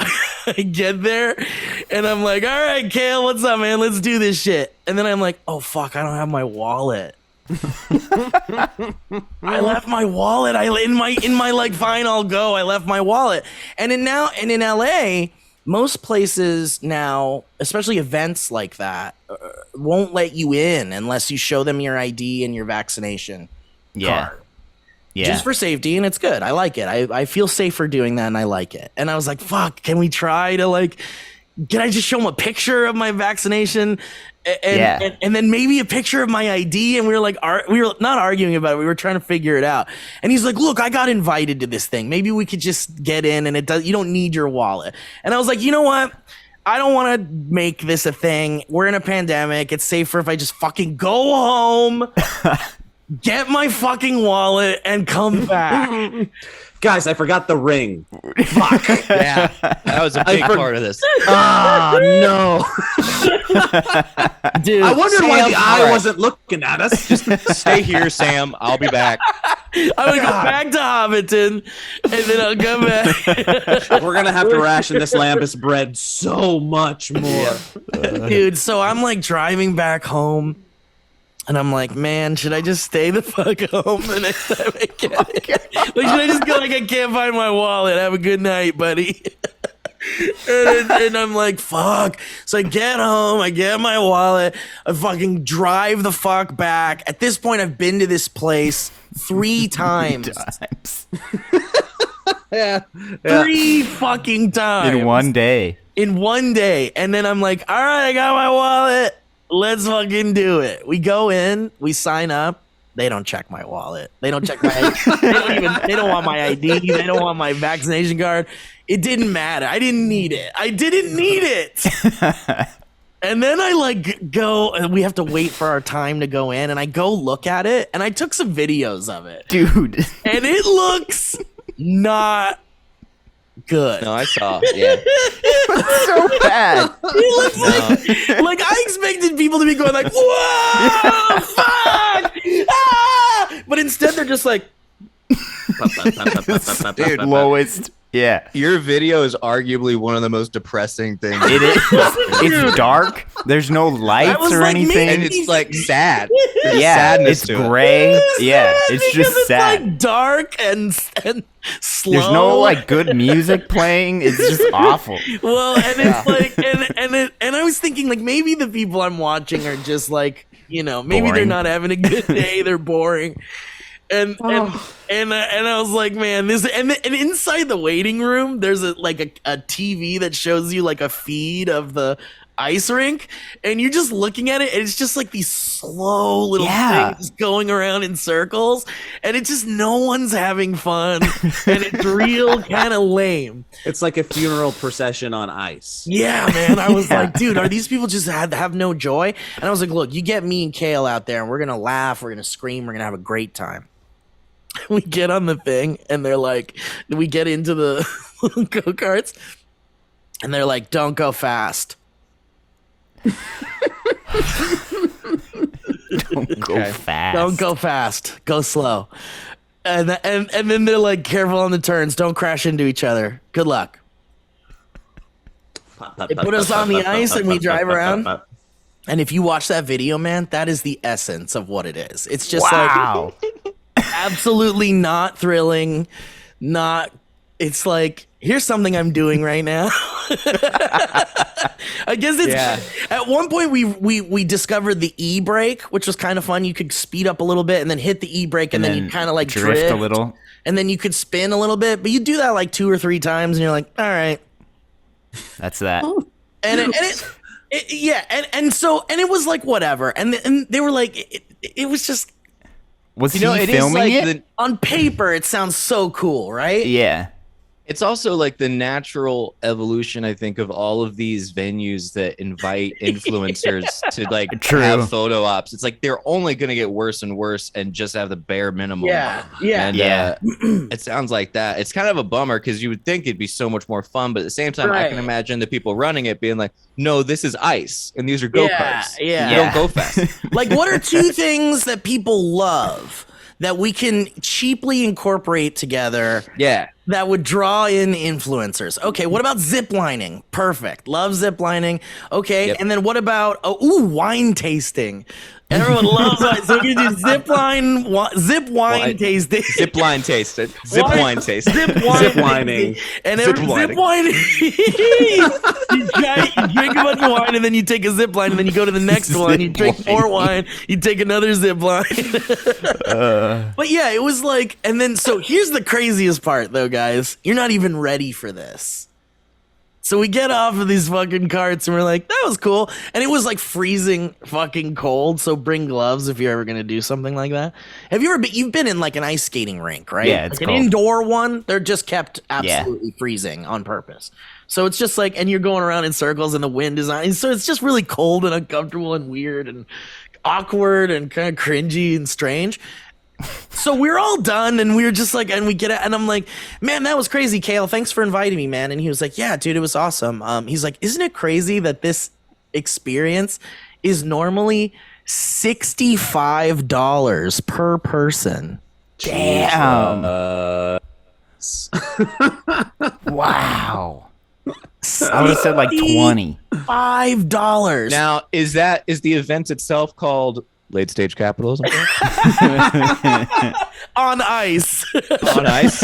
I get there and I'm like, "All right, Kale, what's up, man? Let's do this shit." And then I'm like, "Oh fuck, I don't have my wallet." I left my wallet. In my like, "Fine, I'll go." I left my wallet. And in LA, most places now, especially events like that, won't let you in unless you show them your ID and your vaccination card. Yeah. Just for safety, and it's good. I like it. I feel safer doing that, and I like it. And I was like, "Fuck, can we try to like? Can I just show him a picture of my vaccination, and then maybe a picture of my ID?" And we were like, we were not arguing about it. We were trying to figure it out. And he's like, "Look, I got invited to this thing. Maybe we could just get in, and you don't need your wallet." And I was like, "You know what? I don't want to make this a thing. We're in a pandemic. It's safer if I just fucking go home." Get my fucking wallet and come back. Guys, I forgot the ring. Fuck. Yeah, that was a big part of this. Ah, no. Dude, I wondered why Sam, the eye alright. wasn't looking at us. Just stay here, Sam. I'll be back. I'm gonna go back to Hobbiton, and then I'll come back. We're going to have to ration this Lambus bread so much more. Dude, so I'm like driving back home, and I'm like, "Man, should I just stay the fuck home the next time I get it? Like, should I just go like, I can't find my wallet. Have a good night, buddy." And I'm like, "Fuck." So I get home, I get my wallet, I fucking drive the fuck back. At this point, I've been to this place 3 times. Yeah. 3 fucking times. In one day. In one day. And then I'm like, "All right, I got my wallet. Let's fucking do it." We go in, we sign up. They don't check my wallet. They don't check my they don't want my ID. They don't want my vaccination card. It didn't matter. I didn't need it. And then I like go, and we have to wait for our time to go in, and I go look at it, and I took some videos of it. Dude. And it looks not good. No, I saw. Yeah. So bad. It looks like I expected people to be going like, "Whoa, fuck, ah!" But instead they're just like, Dude, Lowest. Yeah. your video is arguably one of the most depressing things. It is. It's dark. There's no lights was or like, anything. And it's like sad. There's Yeah, sadness it's to it. gray. Yeah, because it's just sad. like dark and slow. There's no like good music playing. It's just awful. Well, and it's like, and I was thinking like maybe the people I'm watching are just like, maybe they're Boring. not having a good day. They're boring. And I was like, man, this and inside the waiting room, there's a TV that shows you like a feed of the ice rink, and you're just looking at it, and it's just like these slow little things going around in circles, and it's just no one's having fun, and it's real kind of lame. It's like a funeral procession on ice. Yeah, man. I was like, dude, are these people just have no joy? And I was like, look, you get me and Kale out there, and we're gonna laugh, we're gonna scream, we're gonna have a great time. We get on the thing, and they're like, we get into the go-karts, and they're like, "Don't go fast." Don't go fast. Don't go fast. Go slow. And then they're like, "Careful on the turns. Don't crash into each other. Good luck." They put us on the ice, and we drive around. And if you watch that video, man, that is the essence of what it is. It's just Wow. like absolutely not thrilling. It's like, here's something I'm doing right now. I guess it's at one point we discovered the e-brake, which was kind of fun. You could speed up a little bit and then hit the e-brake, and then you kind of like drift a little. And then you could spin a little bit, but you do that like 2 or 3 times, and you're like, all right. That's that. And so it was like whatever, and they were like, it was just Was he it is filming like it? On paper, it sounds so cool, right? Yeah. It's also like the natural evolution, I think, of all of these venues that invite influencers to like True. have photo ops. It's like they're only going to get worse and worse and just have the bare minimum. Yeah. And Yeah. it sounds like that. It's kind of a bummer because you would think it'd be so much more fun, but at the same time, I can Right. imagine the people running it being like, "No, this is ice, and these are go-karts. Yeah. You don't go fast." Like, what are two things that people love that we can cheaply incorporate together Yeah. that would draw in influencers? Okay, what about zip lining? Perfect. Love zip lining. Okay, Yep. and then what about wine tasting? Everyone loves wine. So we can do zip wine tasting. Zip line tasted. Zip wine tasted. Zip wine Zip whining. tasting. And Zip zip whining. whining. you drink a bunch of wine and then you take a zip line and then you go to the next one. You drink more wine. You take another zip line. But yeah, it was like, and then so here's the craziest part though, guys. You're not even ready for this. So we get off of these fucking carts and we're like, that was cool. And it was like freezing fucking cold. So bring gloves if you're ever going to do something like that. Have you ever been, you've been in like an ice skating rink, right? Yeah, it's like cold. an indoor one. They're just kept absolutely freezing on purpose. So it's just like, and you're going around in circles and the wind is on. So it's just really cold and uncomfortable and weird and awkward and kind of cringy and strange. So we're all done and we were just like, and we get out and I'm like, man, that was crazy, Kale. Thanks for inviting me, man. And he was like, yeah, dude, it was awesome. He's like, isn't it crazy that this experience is normally $65 per person? Damn. Wow. I would have said like 20. $5. Now, is the event itself called Late Stage Capitalism? On ice. On ice?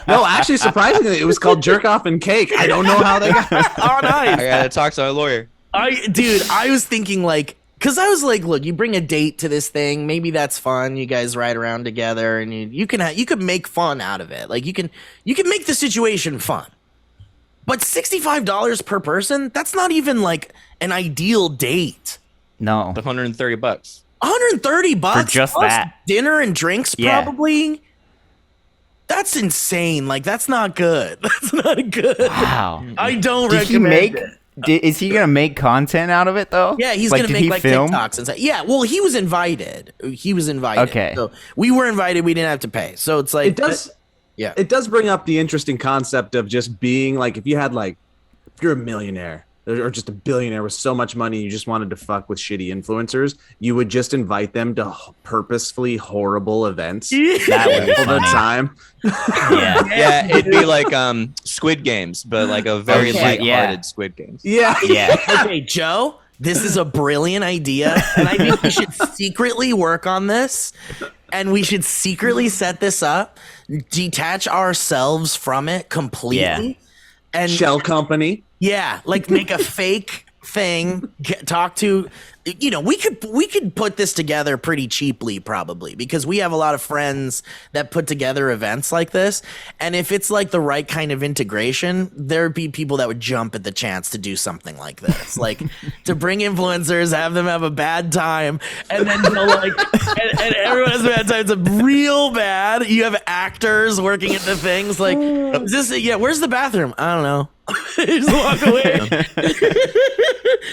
No, actually, surprisingly, it was called Jerk-Off and Cake. I don't know how they got On ice. I gotta talk to my lawyer. I was thinking like, because I was like, look, you bring a date to this thing, maybe that's fun. You guys ride around together, and you could make fun out of it. Like you can make the situation fun. But $65 per person, that's not even like an ideal date. No. $130. $130 For just plus that. dinner and drinks, Yeah. probably. That's insane. Like that's not good. That's not good. Wow. I don't Did he recommend make? it. Is he gonna make content out of it though? Yeah, he's Like, gonna did make he like film? TikToks and stuff. Yeah, well, he was invited. Okay. So we were invited. We didn't have to pay. So it's like It does. Yeah. It does bring up the interesting concept of just being like, if you're a millionaire or just a billionaire with so much money, you just wanted to fuck with shitty influencers, you would just invite them to purposefully horrible events That would be all the funny. time. Yeah. Yeah, it'd be like Squid Games, but like a very Okay, lighthearted yeah. Squid Games. Yeah. Yeah. Okay, Joe, this is a brilliant idea, and I think we should secretly work on this, and we should secretly set this up, detach ourselves from it completely, and Shell company. yeah, like make a fake thing, talk to, you know, we could put this together pretty cheaply probably because we have a lot of friends that put together events like this, and if it's like the right kind of integration, there'd be people that would jump at the chance to do something like this, like to bring influencers, have them have a bad time, and then go like, and everyone has a bad time. It's real bad. You have actors working at the things like, is this? Yeah, where's the bathroom? I don't know. Just walk away.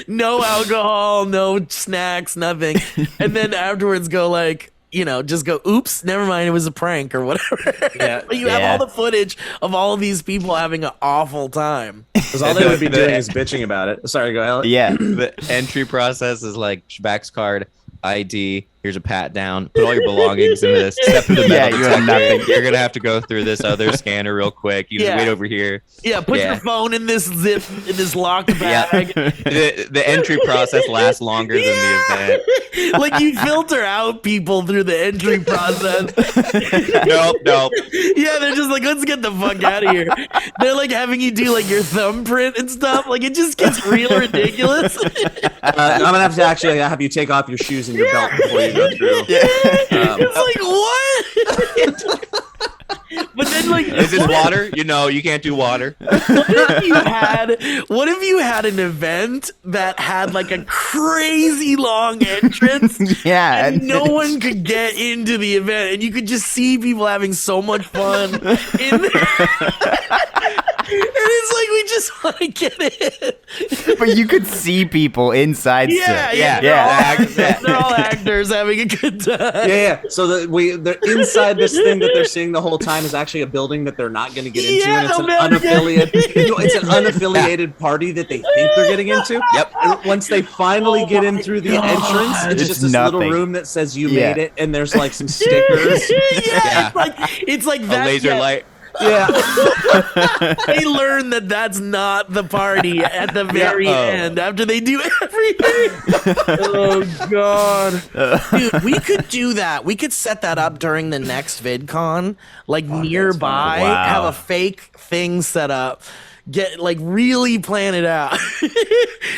No alcohol, no snacks, nothing. And then afterwards go like, you know, just go, oops, never mind, it was a prank or whatever. Yeah. But you have all the footage of all of these people having an awful time. Because all they would be doing is bitching about it. Sorry, go ahead. Yeah. The entry process is like Schback's card, ID, here's a pat down, put all your belongings in this, step through the Yeah, metal you have detector. nothing. You're gonna have to go through this other scanner real quick. You just Yeah. wait over here. Yeah, put Yeah. your phone in this zip, in this locked bag. The entry process lasts longer than the event. Like you filter out people through the entry process. Nope. Yeah, they're just like, let's get the fuck out of here. They're like having you do like your thumbprint and stuff. Like it just gets real ridiculous. I'm gonna have to actually have you take off your shoes and your belt before you go through. It's like what? But then Like, Is this water? You know, you can't do water. what if you had an event that had like a crazy long entrance? Yeah, and no one could get into the event, and you could just see people having so much fun in there. And it's like we just want to get in. But you could see people inside. Yeah. They're all actors having a good time. Yeah. So they're inside this thing that they're seeing the whole time is actually a building that they're not going to get into, and it's an unaffiliated party that they think they're getting into. Yep. And once they finally get in through the entrance, it's just this little room that says "You made it," and there's like some stickers. It's like A that. laser light. Yeah. They learn that that's not the party at the very end after they do everything. Oh god, dude, we could do that. We could set that up during the next VidCon, like nearby. Wow. Have a fake thing set up. Get like really plan it out.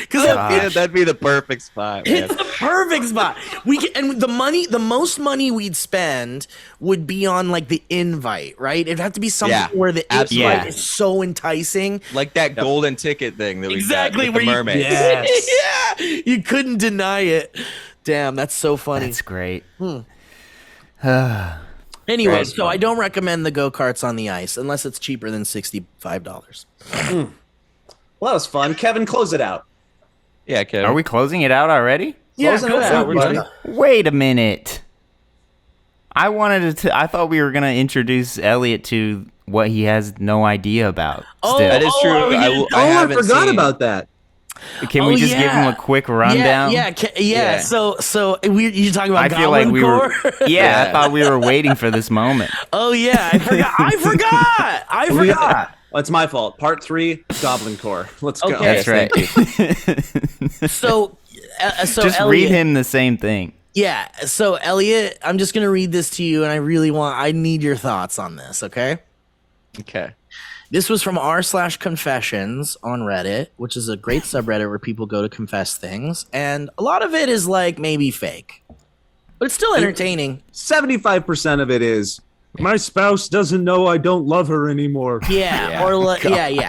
Because That'd be the perfect spot, man. it's the perfect spot. We can, and the most money we'd spend would be on like the invite, right? It'd have to be something where the absolutely. invite is so enticing. Like that golden ticket thing that we Exactly, got with the where mermaid. Yeah, you couldn't deny it. Damn, that's so funny. That's great. Anyway, Very so fun. I don't recommend the go-karts on the ice unless it's cheaper than $65. Well, that was fun. Kevin, close it out. Yeah, Kevin. Are we closing it out already? Closing it out, buddy. Wait a minute. I thought we were gonna introduce Elliott to what he has no idea about. Oh, Still. That is true. I I haven't forgot seen- about that. Can we just give him a quick rundown? Yeah. So you talking about I feel like we were. Goblincore? Yeah, I thought we were waiting for this moment. Oh yeah, I forgot. I forgot. Well, it's my fault. Part 3, Goblincore. Let's go. Okay. That's right. So Just Elliott, read him the same thing. Yeah. So Elliott, I'm just gonna read this to you, and I need your thoughts on this. Okay. Okay. This was from r/confessions on Reddit, which is a great subreddit where people go to confess things, and a lot of it is like maybe fake, but it's still entertaining. 75% of it is, my spouse doesn't know I don't love her anymore. Yeah, or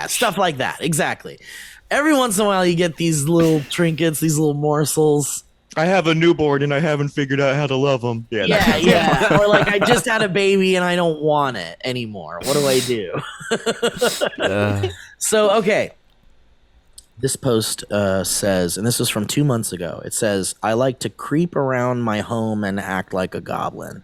stuff like that. Exactly. Every once in a while, you get these little trinkets, these little morsels. I have a newborn and I haven't figured out how to love them. Yeah. Or like, I just had a baby and I don't want it anymore. What do I do? So, okay. This post says, and this was from 2 months ago. It says, I like to creep around my home and act like a goblin.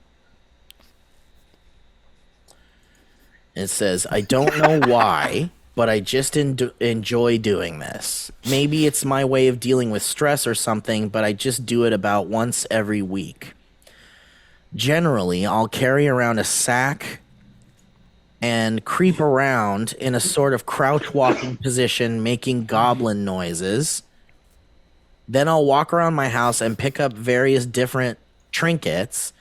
It says, I don't know why, but I just enjoy doing this. Maybe it's my way of dealing with stress or something, but I just do it about once every week. Generally, I'll carry around a sack and creep around in a sort of crouch walking position, making goblin noises. Then I'll walk around my house and pick up various different trinkets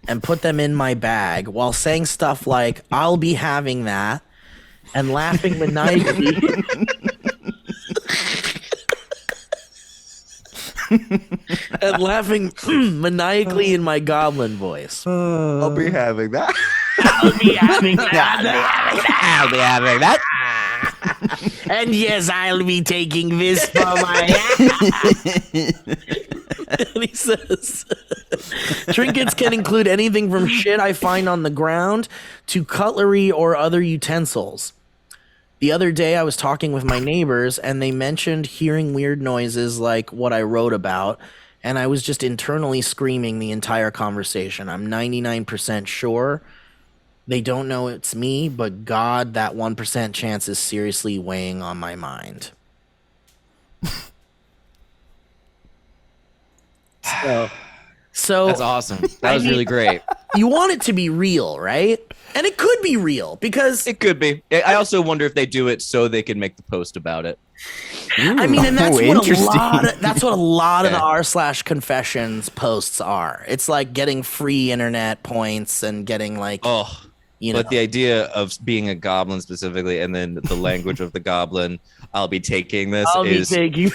and put them in my bag while saying stuff like, I'll be having that, and laughing maniacally. And laughing maniacally in my goblin voice. I'll be having that. I'll be having that. I'll be having that. And yes, I'll be taking this for my. And he says, trinkets can include anything from shit I find on the ground to cutlery or other utensils. The other day I was talking with my neighbors and they mentioned hearing weird noises like what I wrote about, and I was just internally screaming the entire conversation. I'm 99% sure they don't know it's me, but God, that 1% chance is seriously weighing on my mind. So That's awesome. That was really great. You want it to be real, right? And it could be real because It could be. I also wonder if they do it so they can make the post about it. I mean, and that's Ooh, what interesting. that's what a lot of the Yeah. r/confessions posts are. It's like getting free internet points and getting like, Oh, you know, but the idea of being a goblin specifically, and then the language of the goblin, I'll be taking this I'll be is taking.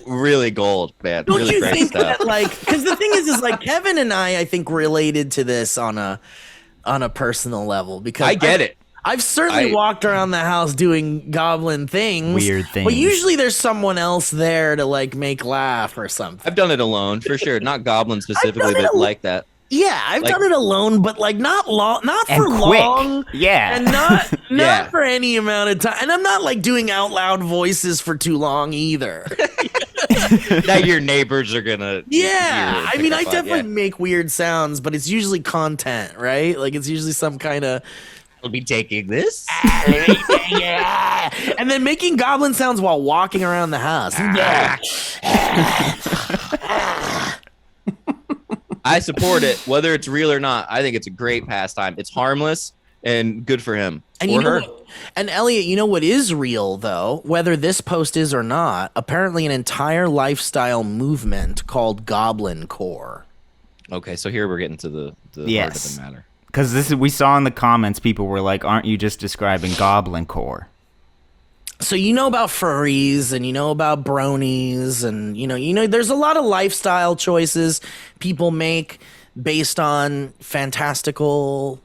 really gold, man. Don't really you great think stuff. that, like, because the thing is like Kevin and I think related to this on on a personal level because I get it. I've certainly walked around the house doing goblin things. Weird things. But usually there's someone else there to like make laugh or something. I've done it alone for sure. Not Goblin specifically, but like that. Yeah, I've Like- done it alone, but like not long, not And for quick. long. Yeah. And not Yeah. for any amount of time. And I'm not like doing out loud voices for too long either. That your neighbors are gonna. Yeah, I mean, I definitely Yeah. make weird sounds, but it's usually content, right? Like it's usually some kind of We'll be taking this. yeah, and then making goblin sounds while walking around the house. Yeah. I support it, whether it's real or not. I think it's a great pastime. It's harmless and good for him And or you know her. what? And Elliot, you know what is real though, whether this post is or not, apparently an entire lifestyle movement called Goblincore. Okay, so here we're getting to the heart Yes. of the matter. Because we saw in the comments, people were like, "Aren't you just describing Goblincore?" So you know about furries and you know about bronies and you know there's a lot of lifestyle choices people make based on fantastical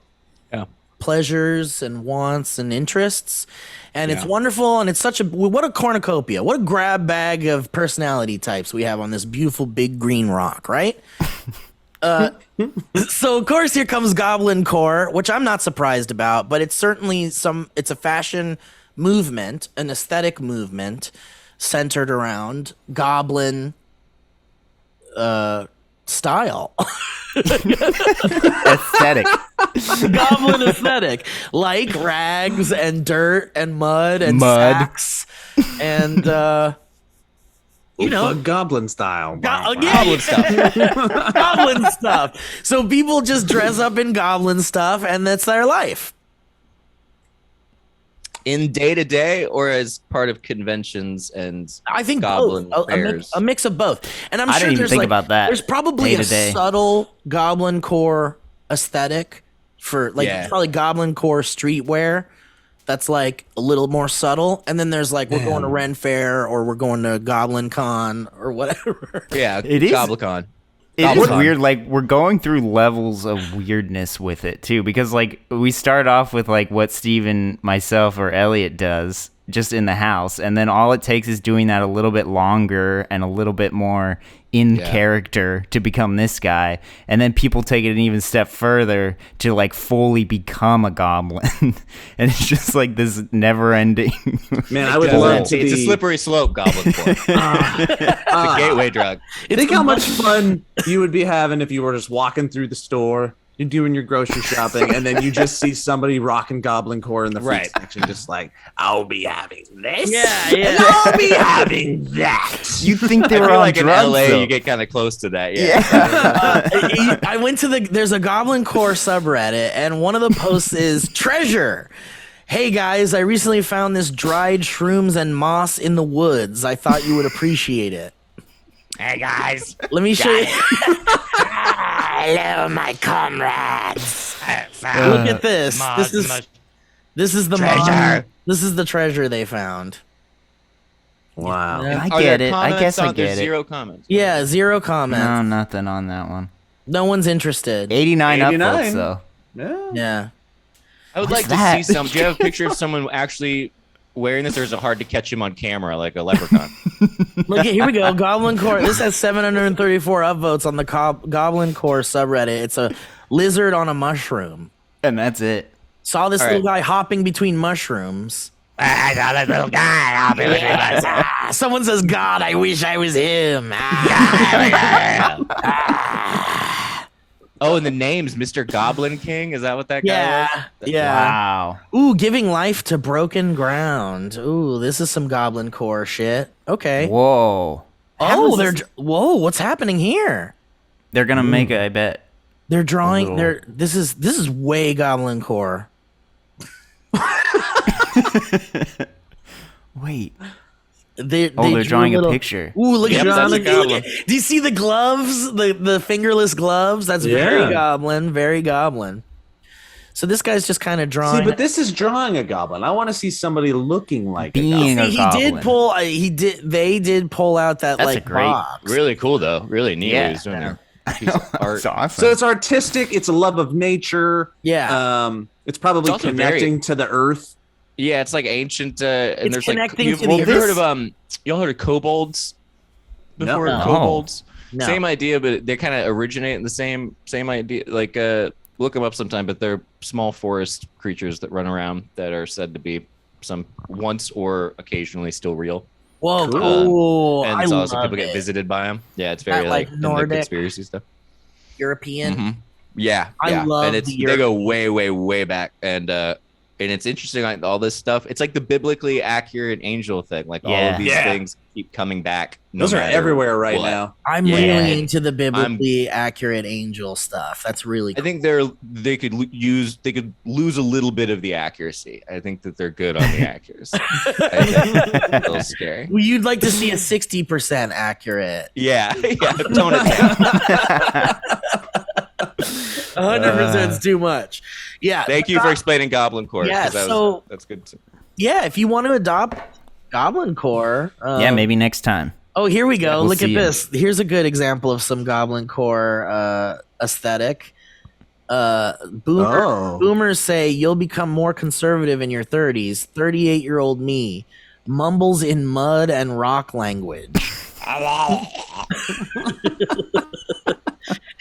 pleasures and wants and interests. And it's wonderful, and it's such a what a cornucopia, what a grab bag of personality types we have on this beautiful big green rock, right? So of course here comes Goblincore, which I'm not surprised about, but it's certainly it's a fashion movement, an aesthetic movement centered around goblin style. Aesthetic. Goblin aesthetic, like rags and dirt and mud and sacks and you know, goblin style. goblin stuff. Goblin stuff. So people just dress up in goblin stuff, and that's their life. In day to day, or as part of conventions and I think goblin both. fairs. A mix of both. And I'm I sure didn't even there's think like, about that. There's probably a Day-to-day. subtle Goblincore aesthetic for like Yeah. probably Goblincore streetwear. That's like a little more subtle, and then there's like we're going to Ren Fair or we're going to Goblin Con or whatever. Yeah, It is- Goblicon. It is Goblin. weird. Like we're going through levels of weirdness with it too, because like we start off with like what Steven, myself, or Elliot does just in the house, and then all it takes is doing that a little bit longer and a little bit more in character to become this guy, and then people take it an even step further to like fully become a goblin, and it's just like this never-ending. Man, I would Yeah, love to it's be. a slippery slope, Goblin. It's a gateway drug. Think how much fun you would be having if you were just walking through the store, you're doing your grocery shopping, and then you just see somebody rocking Goblincore in the fruit Right. section, just like, I'll be having this. Yeah. And I'll be having that. You think they I were feel on like in drugs? LA, though. you get kind of close to that. Yeah. I went to there's a Goblincore subreddit, and one of the posts is treasure. Hey guys, I recently found this dried shrooms and moss in the woods. I thought you would appreciate it. Hey guys. Let me show you. Hello, my comrades. Look at this. This is the treasure. This is the treasure they found. Wow. Yeah. I Are get there it. I comments guess I on- there's get it. Zero comments. Yeah, zero comments. No, nothing on that one. No one's interested. 89 upvotes 89. though. Yeah. Yeah. I would What's like that? to see some. Do you have a picture of someone actually wearing this, or is it hard to catch him on camera like a leprechaun? Look, here we go. Goblincore. This has 734 upvotes on the Goblincore subreddit. It's a lizard on a mushroom. And that's it. Saw this All little right. guy hopping between mushrooms. I saw this little guy. I'll be with you. Someone says, God, I wish I was him. Oh, and the name's Mr. Goblin King. Is that what that guy was? Yeah. Wow. Ooh, giving life to broken ground. Ooh, this is some Goblincore shit. Okay. Whoa. Oh, whoa, what's happening here? They're gonna make it, I bet. They're drawing. little- This is way Goblincore. Wait. They're They're drew drawing a little- picture. Ooh, look at Yep, that's a look goblin. at- Do you see the gloves? The fingerless gloves? That's very Yeah. goblin. Very goblin. So this guy's just kind of drawing. See, but this is drawing a goblin. I want to see somebody looking like Being a a he goblin. did pull. They did pull out that That's a like great- box. Really cool though. Really neat Yeah. what he's doing there. piece of art. It's awesome. So it's artistic. It's a love of nature. Yeah. It's probably It's also connecting to the earth. Yeah, it's like ancient. And It's there's connecting like to the you heard earth. of y'all heard of kobolds before? No. Kobolds. No. Same idea, but they kind of originate in the same idea. Like look them up sometime, but they're small forest creatures that run around that are said to be some once or occasionally still real. Whoa, Cool. cool. And I so also love people get it. visited by them. Yeah, it's very That, like, like in the Nordic- conspiracy stuff. European. Mhm. Yeah, I yeah. love and the they go way, way, way back, and it's interesting, like all this stuff. It's like the biblically accurate angel thing. Like all Yeah. of these Yeah. things keep coming back. No Those are matter everywhere right what. now. I'm Yeah. really into the biblically accurate angel stuff. That's really I cool. think they could lose a little bit of the accuracy. I think that they're good on the accuracy. I think it's a little scary. Well, you'd like to see a 60% accurate. Yeah, yeah. Tone it down. 100% is too much. Yeah. Thank you for explaining Goblincore. Yeah, 'cause so- that's good. Yeah, if you want to adopt Goblincore. Yeah, maybe next time. Oh, here we go. We'll Look at see 'em. this. Here's a good example of some Goblincore aesthetic. Boomers say you'll become more conservative in your 30s. 38-year-old me mumbles in mud and rock language.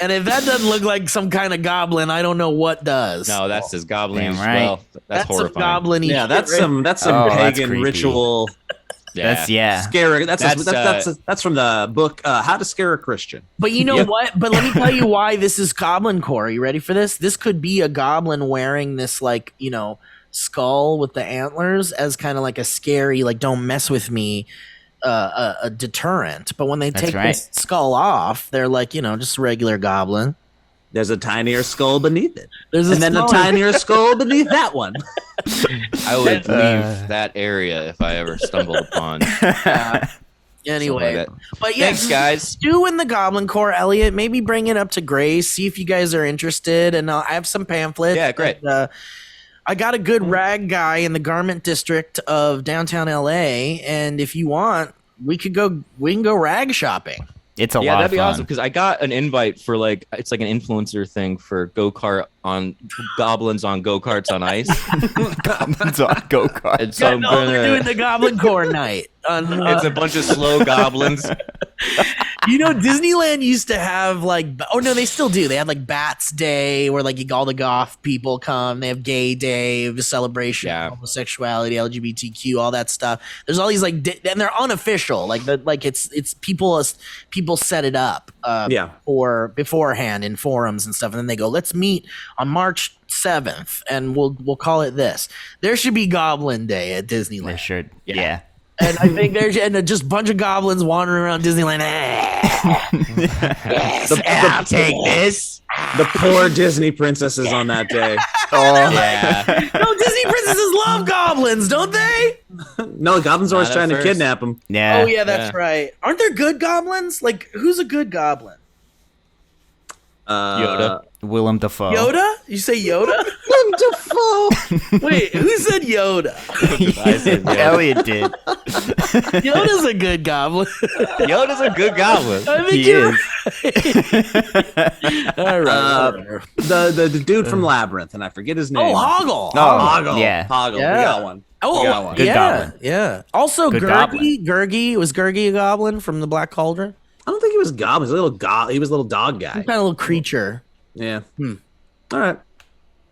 And if that doesn't look like some kind of goblin, I don't know what does. No, that's as Goblin Damn as right. well. That's some horrifying. goblin-y Yeah, shit, that's right? some Oh, that's pagan creepy. ritual That's scare. That's That's, that's from the book How to Scare a Christian. But you know what? But let me tell you why this is Goblincore. Are you ready for this? This could be a goblin wearing this, like, you know, skull with the antlers as kind of like a scary, like, don't mess with me, a deterrent. But when they That's take right. this skull off, they're like, you know, just a regular goblin. There's a tinier skull beneath it, There's and then a smaller- tinier skull beneath that one. I would leave that area if I ever stumbled upon. Anyway, something but yeah, Thanks, guys. do in the Goblincore, Elliott. Maybe bring it up to Grace. See if you guys are interested. And I have some pamphlets. Yeah, great. And, I got a good rag guy in the garment district of downtown LA, and if you want, we can go rag shopping. It's a lot Yeah, that'd of be fun. awesome because I got an invite for it's like an influencer thing for go-kart on goblins on go-karts on ice. Goblins on go-kart. And so I'm No, they're doing gonna, the Goblincore night. it's a bunch of slow goblins. You know, Disneyland used to have they still do. They had like Bats Day where like all the goth people come. They have Gay Day, a celebration Yeah. of homosexuality, LGBTQ, all that stuff. There's all these and they're unofficial. It's people set it up for beforehand in forums and stuff, and then they go, let's meet on March 7th, and we'll call it this. There should be Goblin Day at They Disneyland. should. Yeah. And I think there's just a bunch of goblins wandering around Disneyland. I'll take this. The poor Disney princesses on that day. Oh, Yeah. No, Disney princesses love goblins, don't they? No, the goblins always Not at trying to first. kidnap them. yeah. Oh yeah, that's Yeah. right. Aren't there good goblins? Like, who's a good goblin? Yoda. Willem Dafoe. Yoda? You say Yoda? Wait, who said Yoda? I said Yoda. Elliot did. Yoda's a good goblin. Yoda's a good goblin. I think He you're is. right. All right. whatever. The dude from Labyrinth, and I forget his name. Oh, Hoggle. Hoggle. Yeah. Hoggle. Yeah. We got one. Oh, We got one. Good yeah, goblin. yeah. Also, Good Gurgi. Was Gurgi a goblin from the Black Cauldron? I don't think he was goblin. He was a little He was a little dog guy. Some kind of little creature. Yeah. All right.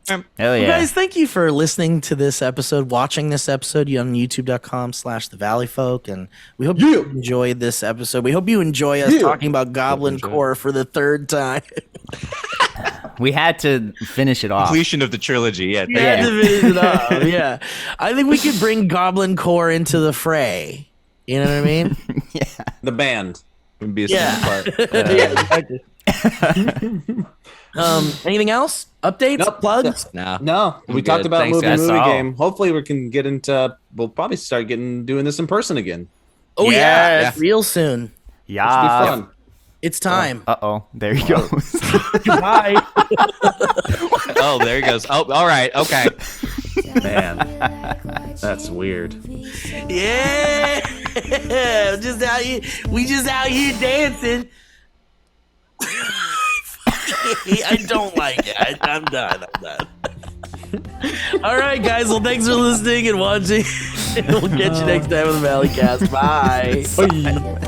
Hell Well, yeah. guys, thank you for listening to this episode, watching this episode on youtube.com/the Valleyfolk. And we hope you enjoyed this episode. We hope you enjoy us talking about Goblincore for the third time. We had to finish it off. Completion of the trilogy. Yeah. We had to finish it off. Yeah. I think we could bring Goblincore into the fray. You know what I mean? The band. Would be a Yeah. small part. Anything else? Updates? Nope. Plugs? No. No, we good. talked about Thanks, movie guys. movie That's all. game. Hopefully, we can get into. We'll probably start doing this in person again. Oh, yeah. Yes. Real soon. It'll be Yeah. fun. It's time. Uh-oh. There he goes. Bye. Oh, there he goes. Oh, all right. Okay. Man, that's weird. Yeah. We just out here dancing. I don't like it. I'm done. All right, guys. Well, thanks for listening and watching. We'll catch you next time on the Valley Cast. Bye. Bye.